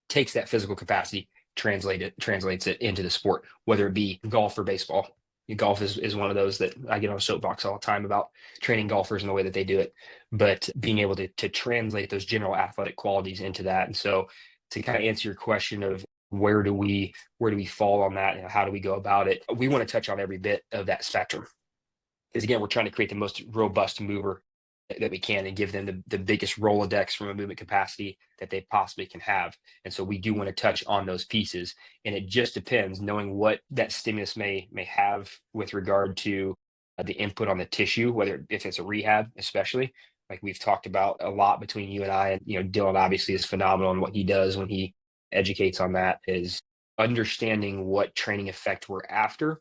takes that physical capacity, translates it into the sport, whether it be golf or baseball. Golf is one of those that I get on a soapbox all the time about training golfers and the way that they do it, but being able to translate those general athletic qualities into that. And so to kind of answer your question of where do we fall on that and how do we go about it, we want to touch on every bit of that spectrum because again, we're trying to create the most robust mover that we can and give them the biggest Rolodex from a movement capacity that they possibly can have. And so we do want to touch on those pieces. And it just depends knowing what that stimulus may have with regard to the input on the tissue, whether if it's a rehab, especially like we've talked about a lot between you and I, and Dylan obviously is phenomenal in what he does when he educates on that is understanding what training effect we're after,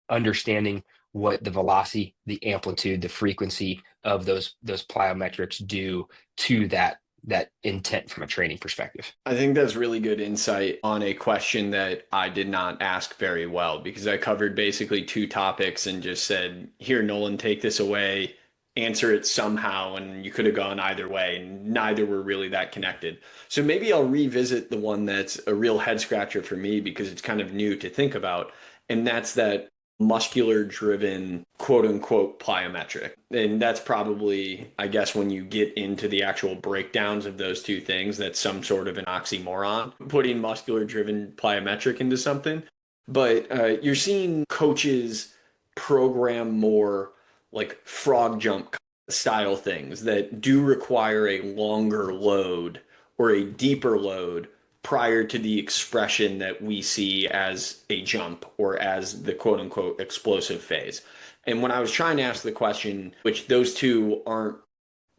understanding what the velocity, the amplitude, the frequency of those plyometrics do to that that intent from a training perspective. I think that's really good insight on a question that I did not ask very well, because I covered basically two topics and just said, here, Nolan, take this away, answer it somehow. And you could have gone either way, and neither were really that connected. So maybe I'll revisit the one that's a real head scratcher for me because it's kind of new to think about. And that's that muscular driven quote unquote plyometric. And that's probably, I guess, when you get into the actual breakdowns of those two things, that's some sort of an oxymoron, putting muscular driven plyometric into something. But you're seeing coaches program more like frog jump style things that do require a longer load or a deeper load prior to the expression that we see as a jump or as the quote unquote explosive phase. And when I was trying to ask the question, which those two aren't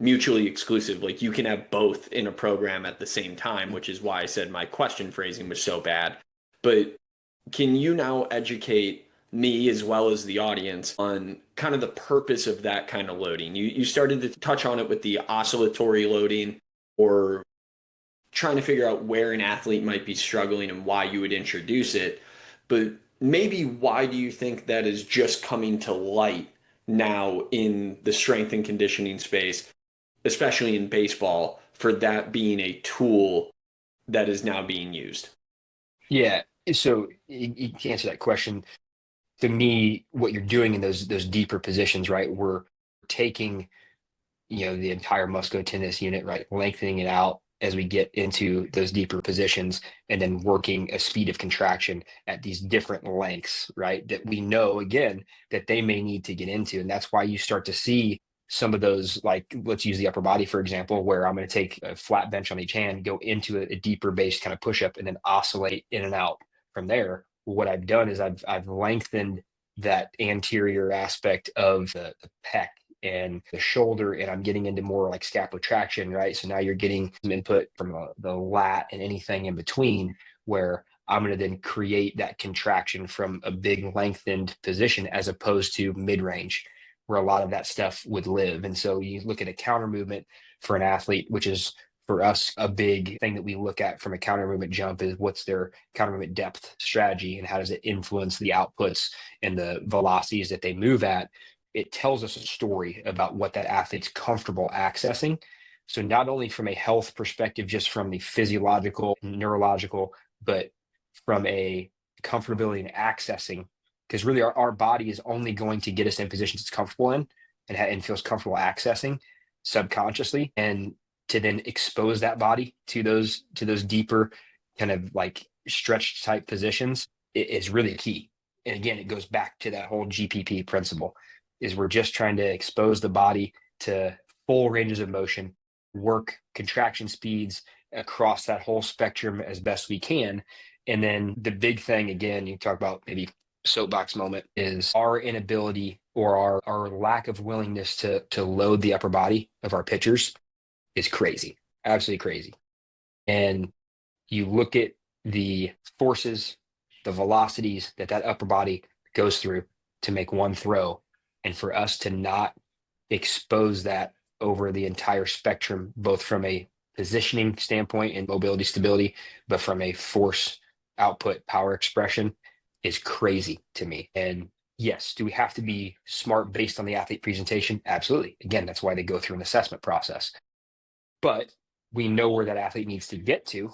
mutually exclusive, like you can have both in a program at the same time, which is why I said my question phrasing was so bad. But can you now educate me as well as the audience on kind of the purpose of that kind of loading? You started to touch on it with the oscillatory loading, or trying to figure out where an athlete might be struggling and why you would introduce it. But maybe why do you think that is just coming to light now in the strength and conditioning space, especially in baseball, for that being a tool that is now being used? Yeah. So to answer that question, to me, what you're doing in those deeper positions, right? We're taking, the entire musculotendinous unit, right? Lengthening it out as we get into those deeper positions, and then working a speed of contraction at these different lengths, right? That we know, again, that they may need to get into. And that's why you start to see some of those, like, let's use the upper body, for example, where I'm going to take a flat bench on each hand, go into a deeper base kind of push up, and then oscillate in and out from there. What I've done is I've lengthened that anterior aspect of the pec and the shoulder, and I'm getting into more like scapular traction, right? So now you're getting some input from the lat and anything in between, where I'm going to then create that contraction from a big lengthened position as opposed to mid-range, where a lot of that stuff would live. And so you look at a counter movement for an athlete, which is for us a big thing that we look at from a counter movement jump, is what's their counter movement depth strategy and how does it influence the outputs and the velocities that they move at. It tells us a story about what that athlete's comfortable accessing. So not only from a health perspective, just from the physiological, neurological, but from a comfortability and accessing, because really our body is only going to get us in positions it's comfortable in and feels comfortable accessing subconsciously. And to then expose that body to those deeper kind of like stretched type positions is really key. And again, it goes back to that whole GPP principle, is we're just trying to expose the body to full ranges of motion, work contraction speeds across that whole spectrum as best we can. And then the big thing, again, you talk about maybe soapbox moment, is our inability or our lack of willingness to load the upper body of our pitchers is crazy, absolutely crazy. And you look at the forces, the velocities that upper body goes through to make one throw, and for us to not expose that over the entire spectrum, both from a positioning standpoint and mobility stability, but from a force output power expression, is crazy to me. And yes, do we have to be smart based on the athlete presentation? Absolutely. Again, that's why they go through an assessment process. But we know where that athlete needs to get to.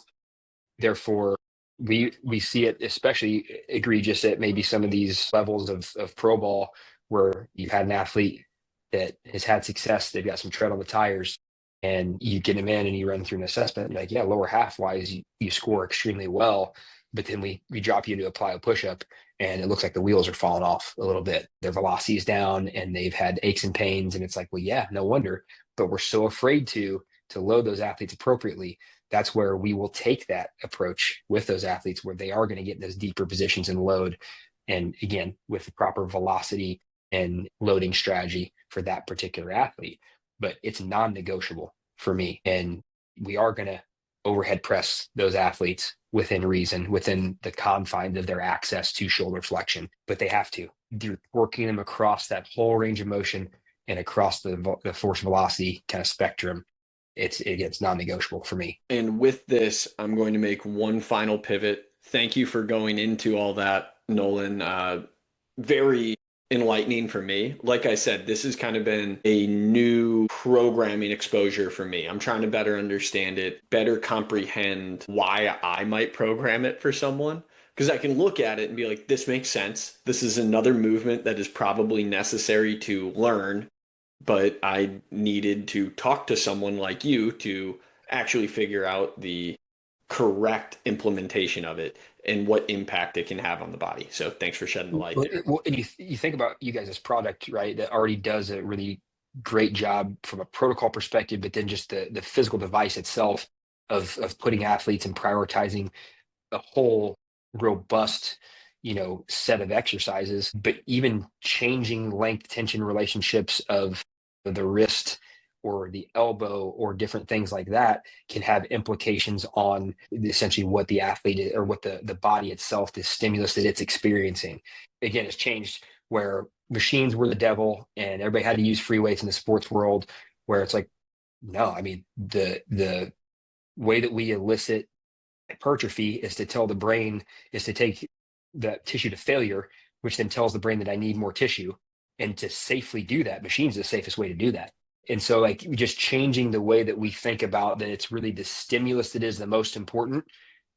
Therefore, we see it especially egregious at maybe some of these levels of pro ball, where you've had an athlete that has had success, they've got some tread on the tires, and you get them in and you run through an assessment, like, yeah, lower half wise, you score extremely well, but then we drop you into a plyo push-up and it looks like the wheels are falling off a little bit. Their velocity is down and they've had aches and pains, and it's like, well, yeah, no wonder. But we're so afraid to load those athletes appropriately. That's where we will take that approach with those athletes, where they are going to get in those deeper positions and load. And again, with the proper velocity and loading strategy for that particular athlete. But it's non-negotiable for me. And we are going to overhead press those athletes within reason, within the confines of their access to shoulder flexion. But they have to. They're working them across that whole range of motion and across the force velocity kind of spectrum. it's non-negotiable for me. And with this, I'm going to make one final pivot. Thank you for going into all that, Nolan. Very enlightening for me. Like I said, this has kind of been a new programming exposure for me. I'm trying to better understand it, better comprehend why I might program it for someone. Because I can look at it and be like, this makes sense. This is another movement that is probably necessary to learn, but I needed to talk to someone like you to actually figure out the correct implementation of it and what impact it can have on the body. So thanks for shedding the light there. Well, and you think about you guys' product, right? That already does a really great job from a protocol perspective, but then just the physical device itself of putting athletes and prioritizing a whole robust, set of exercises, but even changing length tension relationships of the wrist or the elbow or different things like that can have implications on essentially what the athlete is, or what the body itself, the stimulus that it's experiencing. Again, it's changed where machines were the devil and everybody had to use free weights in the sports world, where it's like, no, I mean, the way that we elicit hypertrophy is to tell the brain, is to take the tissue to failure, which then tells the brain that I need more tissue. And to safely do that, machine's the safest way to do that. And so like just changing the way that we think about that, it's really the stimulus that is the most important,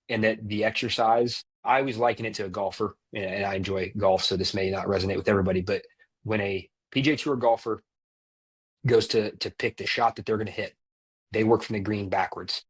and that the exercise, I always liken it to a golfer, and I enjoy golf, so this may not resonate with everybody, but when a PGA Tour golfer goes to pick the shot that they're going to hit, they work from the green backwards.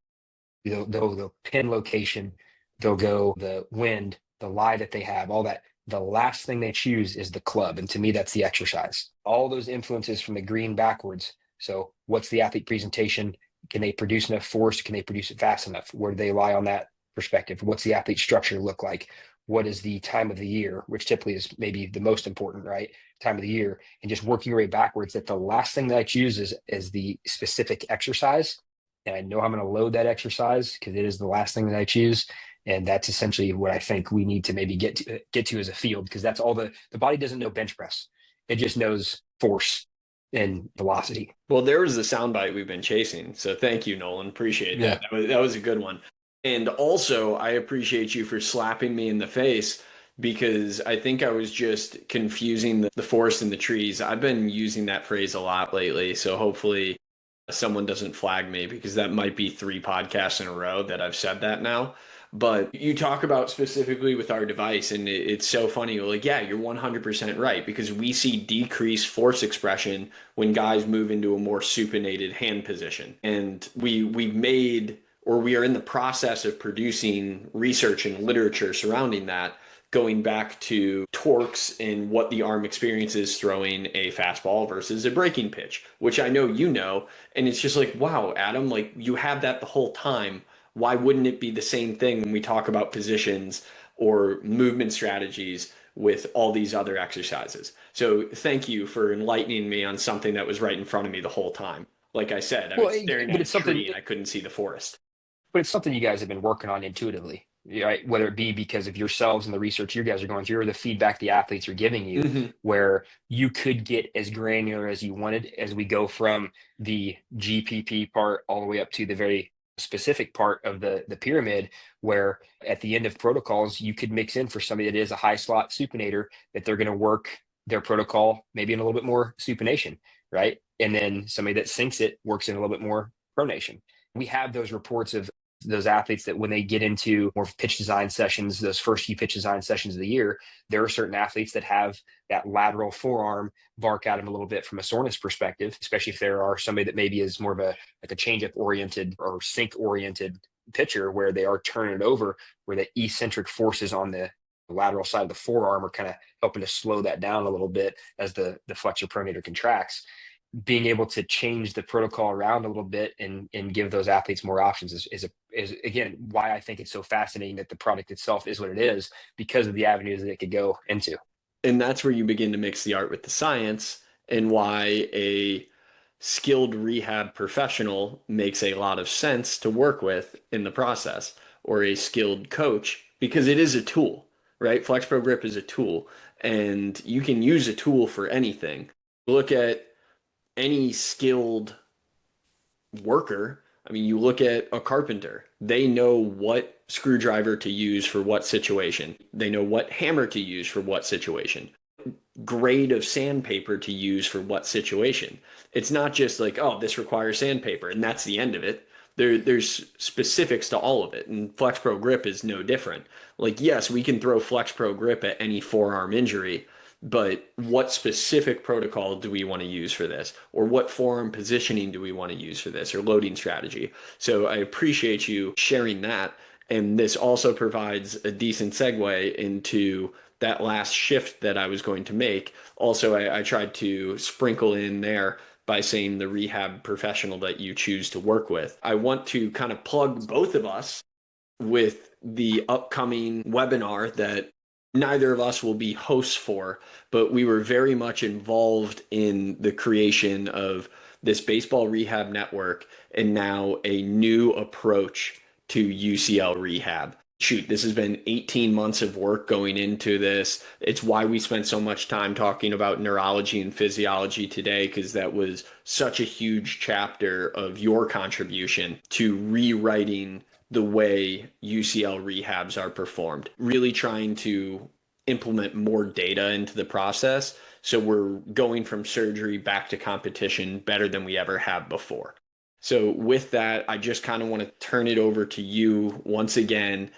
They'll pin location, they'll go the wind, the lie that they have, all that. The last thing they choose is the club. And to me, that's the exercise. All those influences from the green backwards. So what's the athlete presentation? Can they produce enough force? Can they produce it fast enough? Where do they lie on that perspective? What's the athlete structure look like? What is the time of the year, which typically is maybe the most important, right? Time of the year, and just working your way backwards, that the last thing that I choose is the specific exercise. And I know I'm going to load that exercise because it is the last thing that I choose. And that's essentially what I think we need to maybe get to as a field, because that's all the body doesn't know bench press. It just knows force and velocity. Well, there was the soundbite we've been chasing. So thank you, Nolan. Appreciate Yeah. that. That was a good one. And also, I appreciate you for slapping me in the face, because I think I was just confusing the forest and the trees. I've been using that phrase a lot lately. So hopefully someone doesn't flag me, because that might be 3 podcasts in a row that I've said that now. But you talk about specifically with our device, and it's so funny. You're like, yeah, you're 100% right, because we see decreased force expression when guys move into a more supinated hand position. And we've made, or we are in the process of producing research and literature surrounding that, going back to torques and what the arm experiences throwing a fastball versus a breaking pitch, which I know you know. And it's just like, wow, Adam, like you have that the whole time. Why wouldn't it be the same thing when we talk about positions or movement strategies with all these other exercises? So thank you for enlightening me on something that was right in front of me the whole time. Like I said, I Well, was staring but at a it's something. tree and I couldn't see the forest. But it's something you guys have been working on intuitively, right? Whether it be because of yourselves and the research you guys are going through, or the feedback the athletes are giving you, Mhm. where you could get as granular as you wanted as we go from the GPP part all the way up to the very specific part of the pyramid, where at the end of protocols, you could mix in for somebody that is a high slot supinator, that they're going to work their protocol maybe in a little bit more supination, right? And then somebody that sinks it works in a little bit more pronation. We have those reports of those athletes that when they get into more pitch design sessions, those first few pitch design sessions of the year, there are certain athletes that have that lateral forearm bark at them a little bit from a soreness perspective, especially if there are somebody that maybe is more of a like a changeup oriented or sink oriented pitcher, where they are turning it over, where the eccentric forces on the lateral side of the forearm are kind of helping to slow that down a little bit as the flexor pronator contracts. Being able to change the protocol around a little bit and give those athletes more options is again why I think it's so fascinating that the product itself is what it is, because of the avenues that it could go into. And that's where you begin to mix the art with the science, and why a skilled rehab professional makes a lot of sense to work with in the process, or a skilled coach, because it is a tool, right? FlexPro Grip is a tool, and you can use a tool for anything. Look at any skilled worker, I mean, you look at a carpenter, they know what screwdriver to use for what situation. They know what hammer to use for what situation, grade of sandpaper to use for what situation. It's not just like, oh, this requires sandpaper and that's the end of it. There's specifics to all of it, and Flex Pro Grip is no different. Like, yes, we can throw Flex Pro Grip at any forearm injury, but what specific protocol do we want to use for this? Or what forearm positioning do we want to use for this, or loading strategy? So I appreciate you sharing that. And this also provides a decent segue into that last shift that I was going to make. Also, I tried to sprinkle in there by saying the rehab professional that you choose to work with. I want to kind of plug both of us with the upcoming webinar that neither of us will be hosts for, but we were very much involved in the creation of this Baseball Rehab Network and now a new approach to UCL rehab. Shoot, this has been 18 months of work going into this. It's why we spent so much time talking about neurology and physiology today, because that was such a huge chapter of your contribution to rewriting the way UCL rehabs are performed, really trying to implement more data into the process. So we're going from surgery back to competition better than we ever have before. So with that, I just kind of want to turn it over to you once again,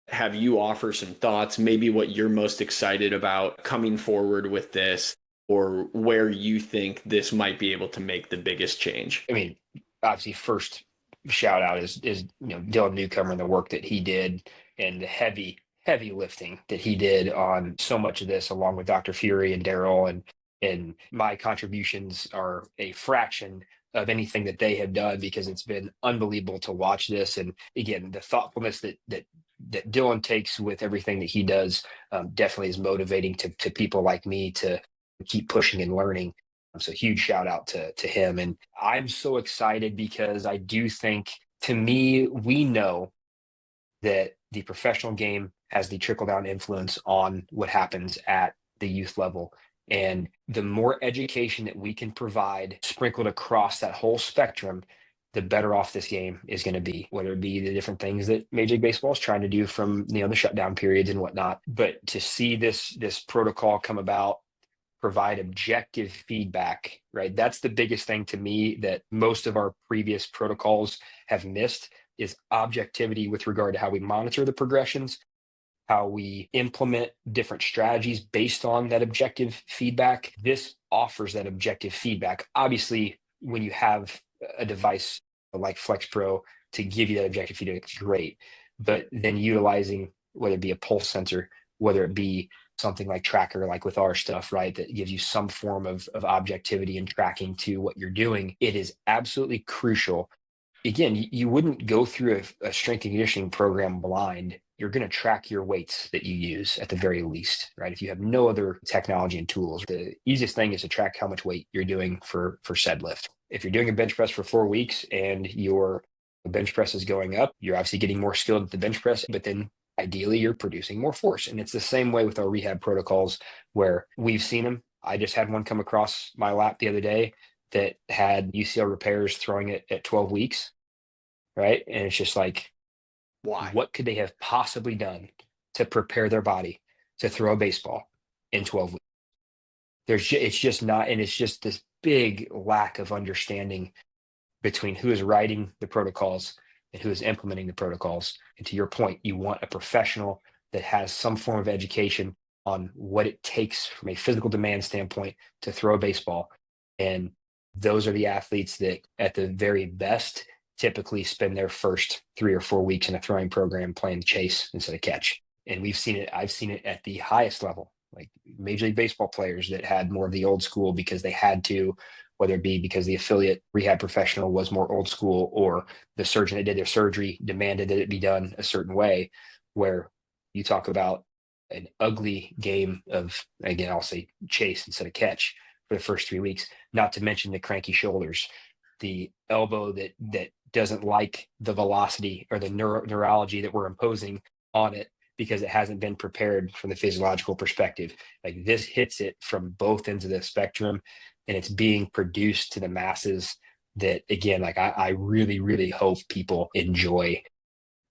have you offer some thoughts, maybe what you're most excited about coming forward with this, or where you think this might be able to make the biggest change. I mean, obviously, first shout out is Dylan Newcomer and the work that he did, and the heavy lifting that he did on so much of this, along with Dr. Fury and Daryl, and my contributions are a fraction of anything that they have done, because it's been unbelievable to watch this. And again, the thoughtfulness that Dylan takes with everything that he does definitely is motivating to people like me to keep pushing and learning. So huge shout out to him. And I'm so excited because I do think, to me, we know that the professional game has the trickle down influence on what happens at the youth level. And the more education that we can provide sprinkled across that whole spectrum, the better off this game is going to be, whether it be the different things that Major League Baseball is trying to do from the shutdown periods and whatnot. But to see this protocol come about, provide objective feedback, right? That's the biggest thing to me that most of our previous protocols have missed, is objectivity with regard to how we monitor the progressions, how we implement different strategies based on that objective feedback. This offers that objective feedback. Obviously, when you have a device like Flex Pro to give you that objective feedback, it's great. But then utilizing, whether it be a pulse sensor, whether it be something like Tracker, like with our stuff, right, that gives you some form of objectivity and tracking to what you're doing, it is absolutely crucial. Again, you wouldn't go through a strength and conditioning program blind. You're going to track your weights that you use at the very least, right? If you have no other technology and tools, the easiest thing is to track how much weight you're doing for said lift. If you're doing a bench press for 4 weeks and your bench press is going up, you're obviously getting more skilled at the bench press, but then ideally you're producing more force. And it's the same way with our rehab protocols, where we've seen them. I just had one come across my lap the other day that had UCL repairs throwing it at 12 weeks, right? And it's just like, Why? what could they have possibly done to prepare their body to throw a baseball in 12 weeks? It's just not, and it's just this big lack of understanding between who is writing the protocols and who is implementing the protocols. And to your point, you want a professional that has some form of education on what it takes from a physical demand standpoint to throw a baseball. And those are the athletes that, at the very best, typically spend their first 3 or 4 weeks in a throwing program playing chase instead of catch. And we've seen it. I've seen it at the highest level, like Major League Baseball players that had more of the old school because they had to, whether it be because the affiliate rehab professional was more old school, or the surgeon that did their surgery demanded that it be done a certain way, where you talk about an ugly game of, again, I'll say chase instead of catch for the first 3 weeks, not to mention the cranky shoulders, the elbow that doesn't like the velocity or the neurology that we're imposing on it because it hasn't been prepared from the physiological perspective. Like, this hits it from both ends of the spectrum, and it's being produced to the masses that, again, like I really, really hope people enjoy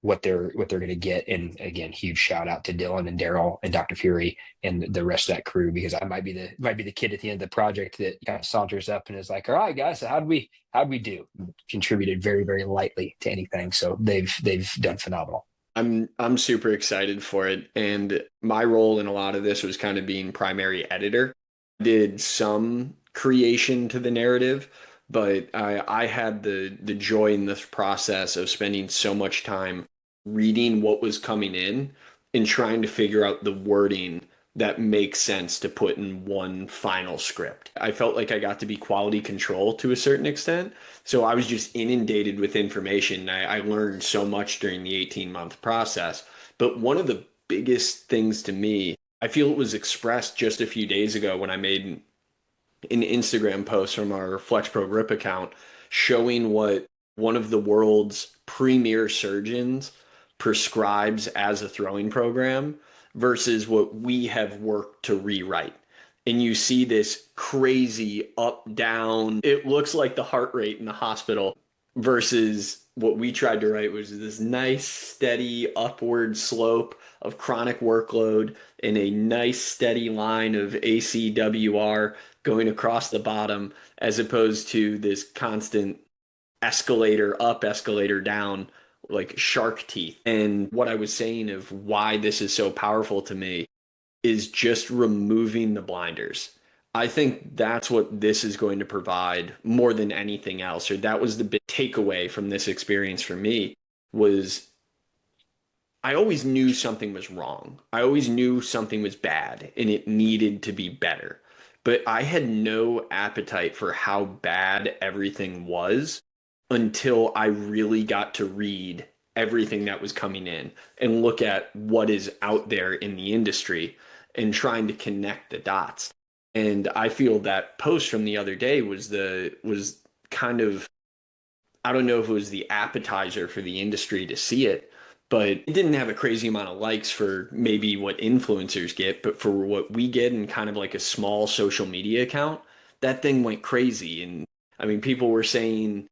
what they're going to get. And again, huge shout out to Dylan and Daryl and Dr. Fury and the rest of that crew, because I might be the kid at the end of the project that kind of saunters up and is like, all right, guys, so how'd we do? Contributed very, very lightly to anything. So they've done phenomenal. I'm super excited for it. And my role in a lot of this was kind of being primary editor. Did some creation to the narrative, but I had the joy in this process of spending so much time reading what was coming in and trying to figure out the wording that makes sense to put in one final script. I felt like I got to be quality control to a certain extent. So I was just inundated with information. I learned so much during the 18-month process. But one of the biggest things to me, I feel it was expressed just a few days ago when I made an Instagram post from our FlexPro Grip account showing what one of the world's premier surgeons prescribes as a throwing program versus what we have worked to rewrite. And you see this crazy up, down, it looks like the heart rate in the hospital versus what we tried to write, was this nice, steady upward slope of chronic workload and a nice, steady line of ACWR going across the bottom, as opposed to this constant escalator up, escalator down, like shark teeth. And what I was saying of why this is so powerful to me is just removing the blinders. I think that's what this is going to provide more than anything else, or that was the big takeaway from this experience for me, was I always knew something was wrong. I always knew something was bad and it needed to be better. But I had no appetite for how bad everything was until I really got to read everything that was coming in and look at what is out there in the industry and trying to connect the dots. And I feel that post from the other day was kind of, I don't know if it was the appetizer for the industry to see it, but it didn't have a crazy amount of likes for maybe what influencers get, but for what we get in kind of like a small social media account, that thing went crazy. And I mean, people were saying,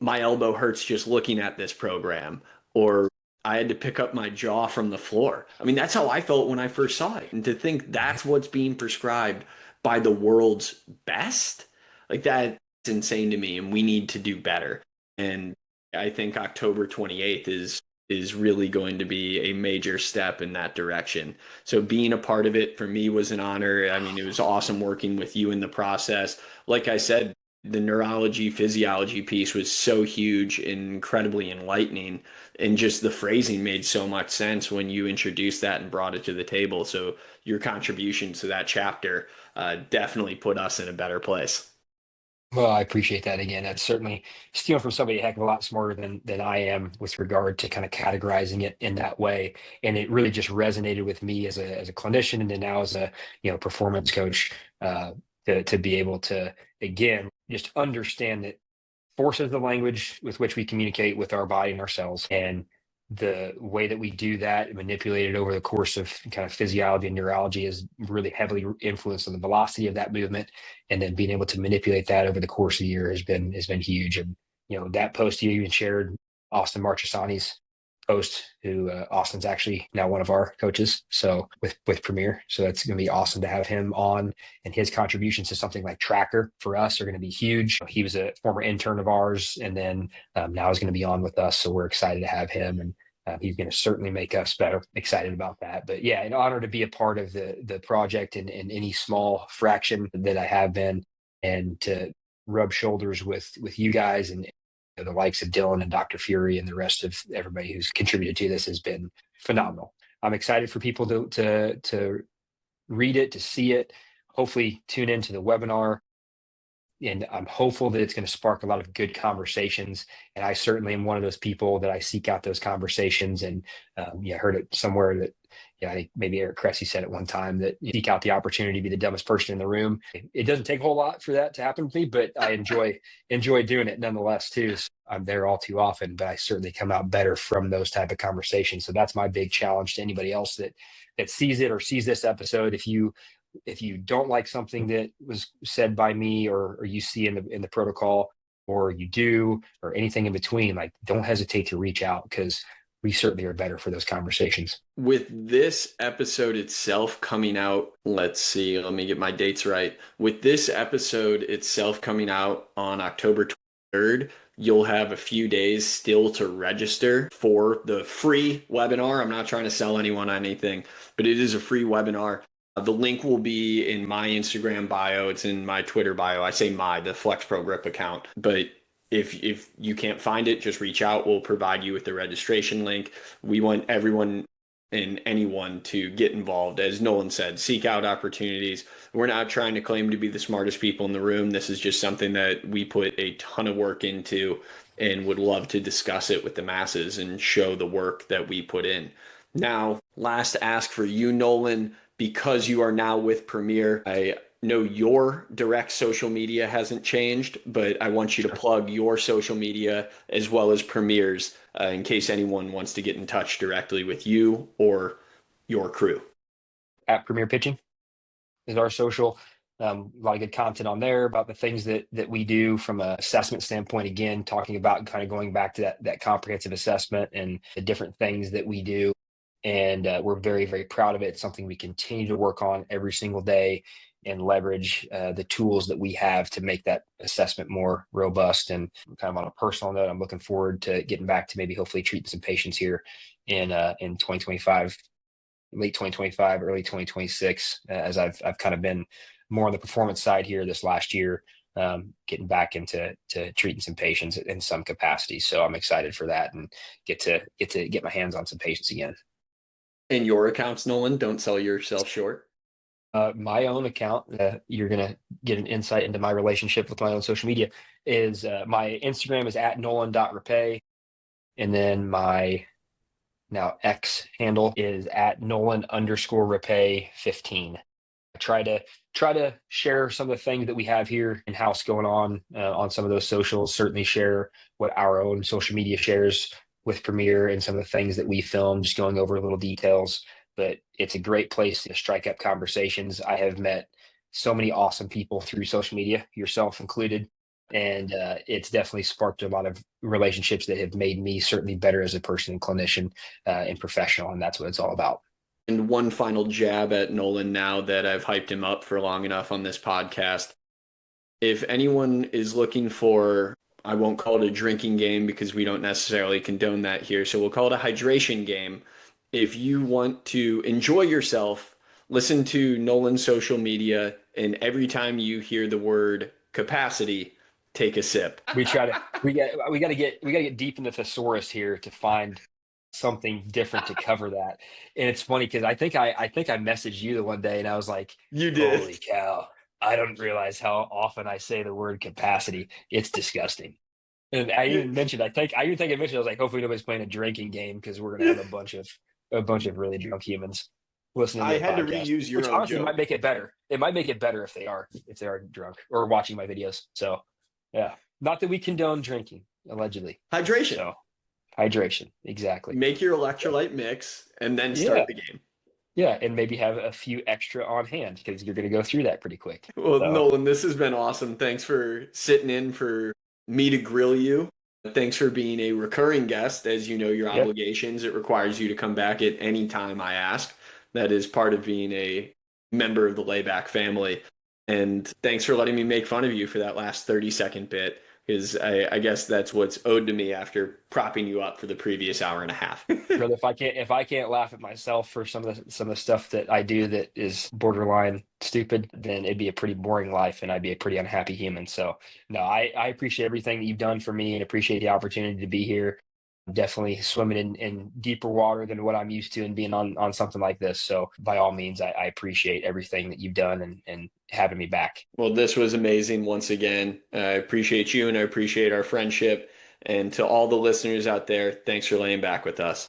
my elbow hurts just looking at this program, or I had to pick up my jaw from the floor. I mean, that's how I felt when I first saw it. And to think that's what's being prescribed by the world's best, like that's insane to me. And we need to do better. And I think October 28th is really going to be a major step in that direction. So being a part of it for me was an honor. I mean, it was awesome working with you in the process. Like I said, the neurology, physiology piece was so huge and incredibly enlightening. And just the phrasing made so much sense when you introduced that and brought it to the table. So your contributions to that chapter definitely put us in a better place. Well, I appreciate that. Again, that's certainly stealing from somebody a heck of a lot smarter than I am with regard to kind of categorizing it in that way. And it really just resonated with me as a clinician, and then now as a performance coach, to be able to, again, just understand that force is the language with which we communicate with our body and ourselves. And the way that we do that, manipulate it over the course of kind of physiology and neurology, is really heavily influenced on the velocity of that movement. And then being able to manipulate that over the course of the year has been huge. And that post you even shared, Austin Marchesani's post, who Austin's actually now one of our coaches, so with Premier. So that's going to be awesome to have him on, and his contributions to something like Tracker for us are going to be huge. He was a former intern of ours, and then now he's going to be on with us, so we're excited to have him, and he's going to certainly make us better excited about that. But yeah, an honor to be a part of the project in any small fraction that I have been, and to rub shoulders with you guys and the likes of Dylan and Dr. Fury and the rest of everybody who's contributed to this has been phenomenal. I'm excited for people to read it, to see it, hopefully tune into the webinar. And I'm hopeful that it's going to spark a lot of good conversations. And I certainly am one of those people that I seek out those conversations. And I heard it somewhere that, I think maybe Eric Cressy said at one time, that you seek out the opportunity to be the dumbest person in the room. It doesn't take a whole lot for that to happen to me, but I enjoy doing it nonetheless too. So I'm there all too often, but I certainly come out better from those type of conversations. So that's my big challenge to anybody else that sees it or sees this episode. If you don't like something that was said by me, or you see in the protocol, or you do, or anything in between, like don't hesitate to reach out because we certainly are better for those conversations. With this episode itself coming out, let's see, let me get my dates right. With this episode itself coming out on October 23rd, you'll have a few days still to register for the free webinar. I'm not trying to sell anyone on anything, but it is a free webinar. The link will be in my Instagram bio. It's in my Twitter bio. I say the Flex Pro Grip account. But if you can't find it, just reach out. We'll provide you with the registration link. We want everyone and anyone to get involved. As Nolan said, seek out opportunities. We're not trying to claim to be the smartest people in the room. This is just something that we put a ton of work into and would love to discuss it with the masses and show the work that we put in. Now, last ask for you, Nolan, because you are now with Premier. I know your direct social media hasn't changed, but I want you to plug your social media as well as Premier's in case anyone wants to get in touch directly with you or your crew. At Premier Pitching is our social. A lot of good content on there about the things that we do from an assessment standpoint. Again, talking about kind of going back to that comprehensive assessment and the different things that we do. And we're very, very proud of it. It's something we continue to work on every single day and leverage the tools that we have to make that assessment more robust. And kind of on a personal note, I'm looking forward to getting back to maybe hopefully treating some patients here in 2025, late 2025, early 2026, as I've kind of been more on the performance side here this last year, getting back into treating some patients in some capacity. So I'm excited for that and get to get my hands on some patients again. And your accounts, Nolan, don't sell yourself short. My own account, you're going to get an insight into my relationship with my own social media, is my Instagram is at Nolan.Rappe. And then my now X handle is at Nolan_Rappe 15. I try to share some of the things that we have here in house going on some of those socials, certainly share what our own social media shares with Premier and some of the things that we film, just going over little details. But it's a great place to strike up conversations. I have met so many awesome people through social media, yourself included. And it's definitely sparked a lot of relationships that have made me certainly better as a person and clinician and professional. And that's what it's all about. And one final jab at Nolan now that I've hyped him up for long enough on this podcast. If anyone is looking for, I won't call it a drinking game because we don't necessarily condone that here. So we'll call it a hydration game. If you want to enjoy yourself, listen to Nolan's social media, and every time you hear the word capacity, take a sip. We got to get deep into thesaurus here to find something different to cover that. And it's funny because I think I messaged you the one day and I was like, You did. Holy cow, I don't realize how often I say the word capacity. It's disgusting. And I even mentioned, I was like, hopefully nobody's playing a drinking game because we're gonna have a bunch of really drunk humans listening to I the had podcast, to reuse your which own honestly joke. might make it better. It might make it better if they are drunk or watching my videos. So yeah, not that we condone drinking, allegedly. Hydration. So hydration, exactly. Make your electrolyte mix and then start the game. Yeah, and maybe have a few extra on hand because you're going to go through that pretty quick. Well, Nolan, this has been awesome. Thanks for sitting in for me to grill you. Thanks for being a recurring guest. As you know, your obligations, it requires you to come back at any time I ask. That is part of being a member of the Layback family. And thanks for letting me make fun of you for that last 30-second bit, because I guess that's what's owed to me after propping you up for the previous hour and a half. Brother, if I can't laugh at myself for some of the stuff that I do that is borderline stupid, then it'd be a pretty boring life and I'd be a pretty unhappy human. So no, I appreciate everything that you've done for me and appreciate the opportunity to be here. I'm definitely swimming in deeper water than what I'm used to and being on something like this. So by all means, I appreciate everything that you've done and having me back. Well, this was amazing once again. I appreciate you and I appreciate our friendship. And to all the listeners out there, thanks for laying back with us.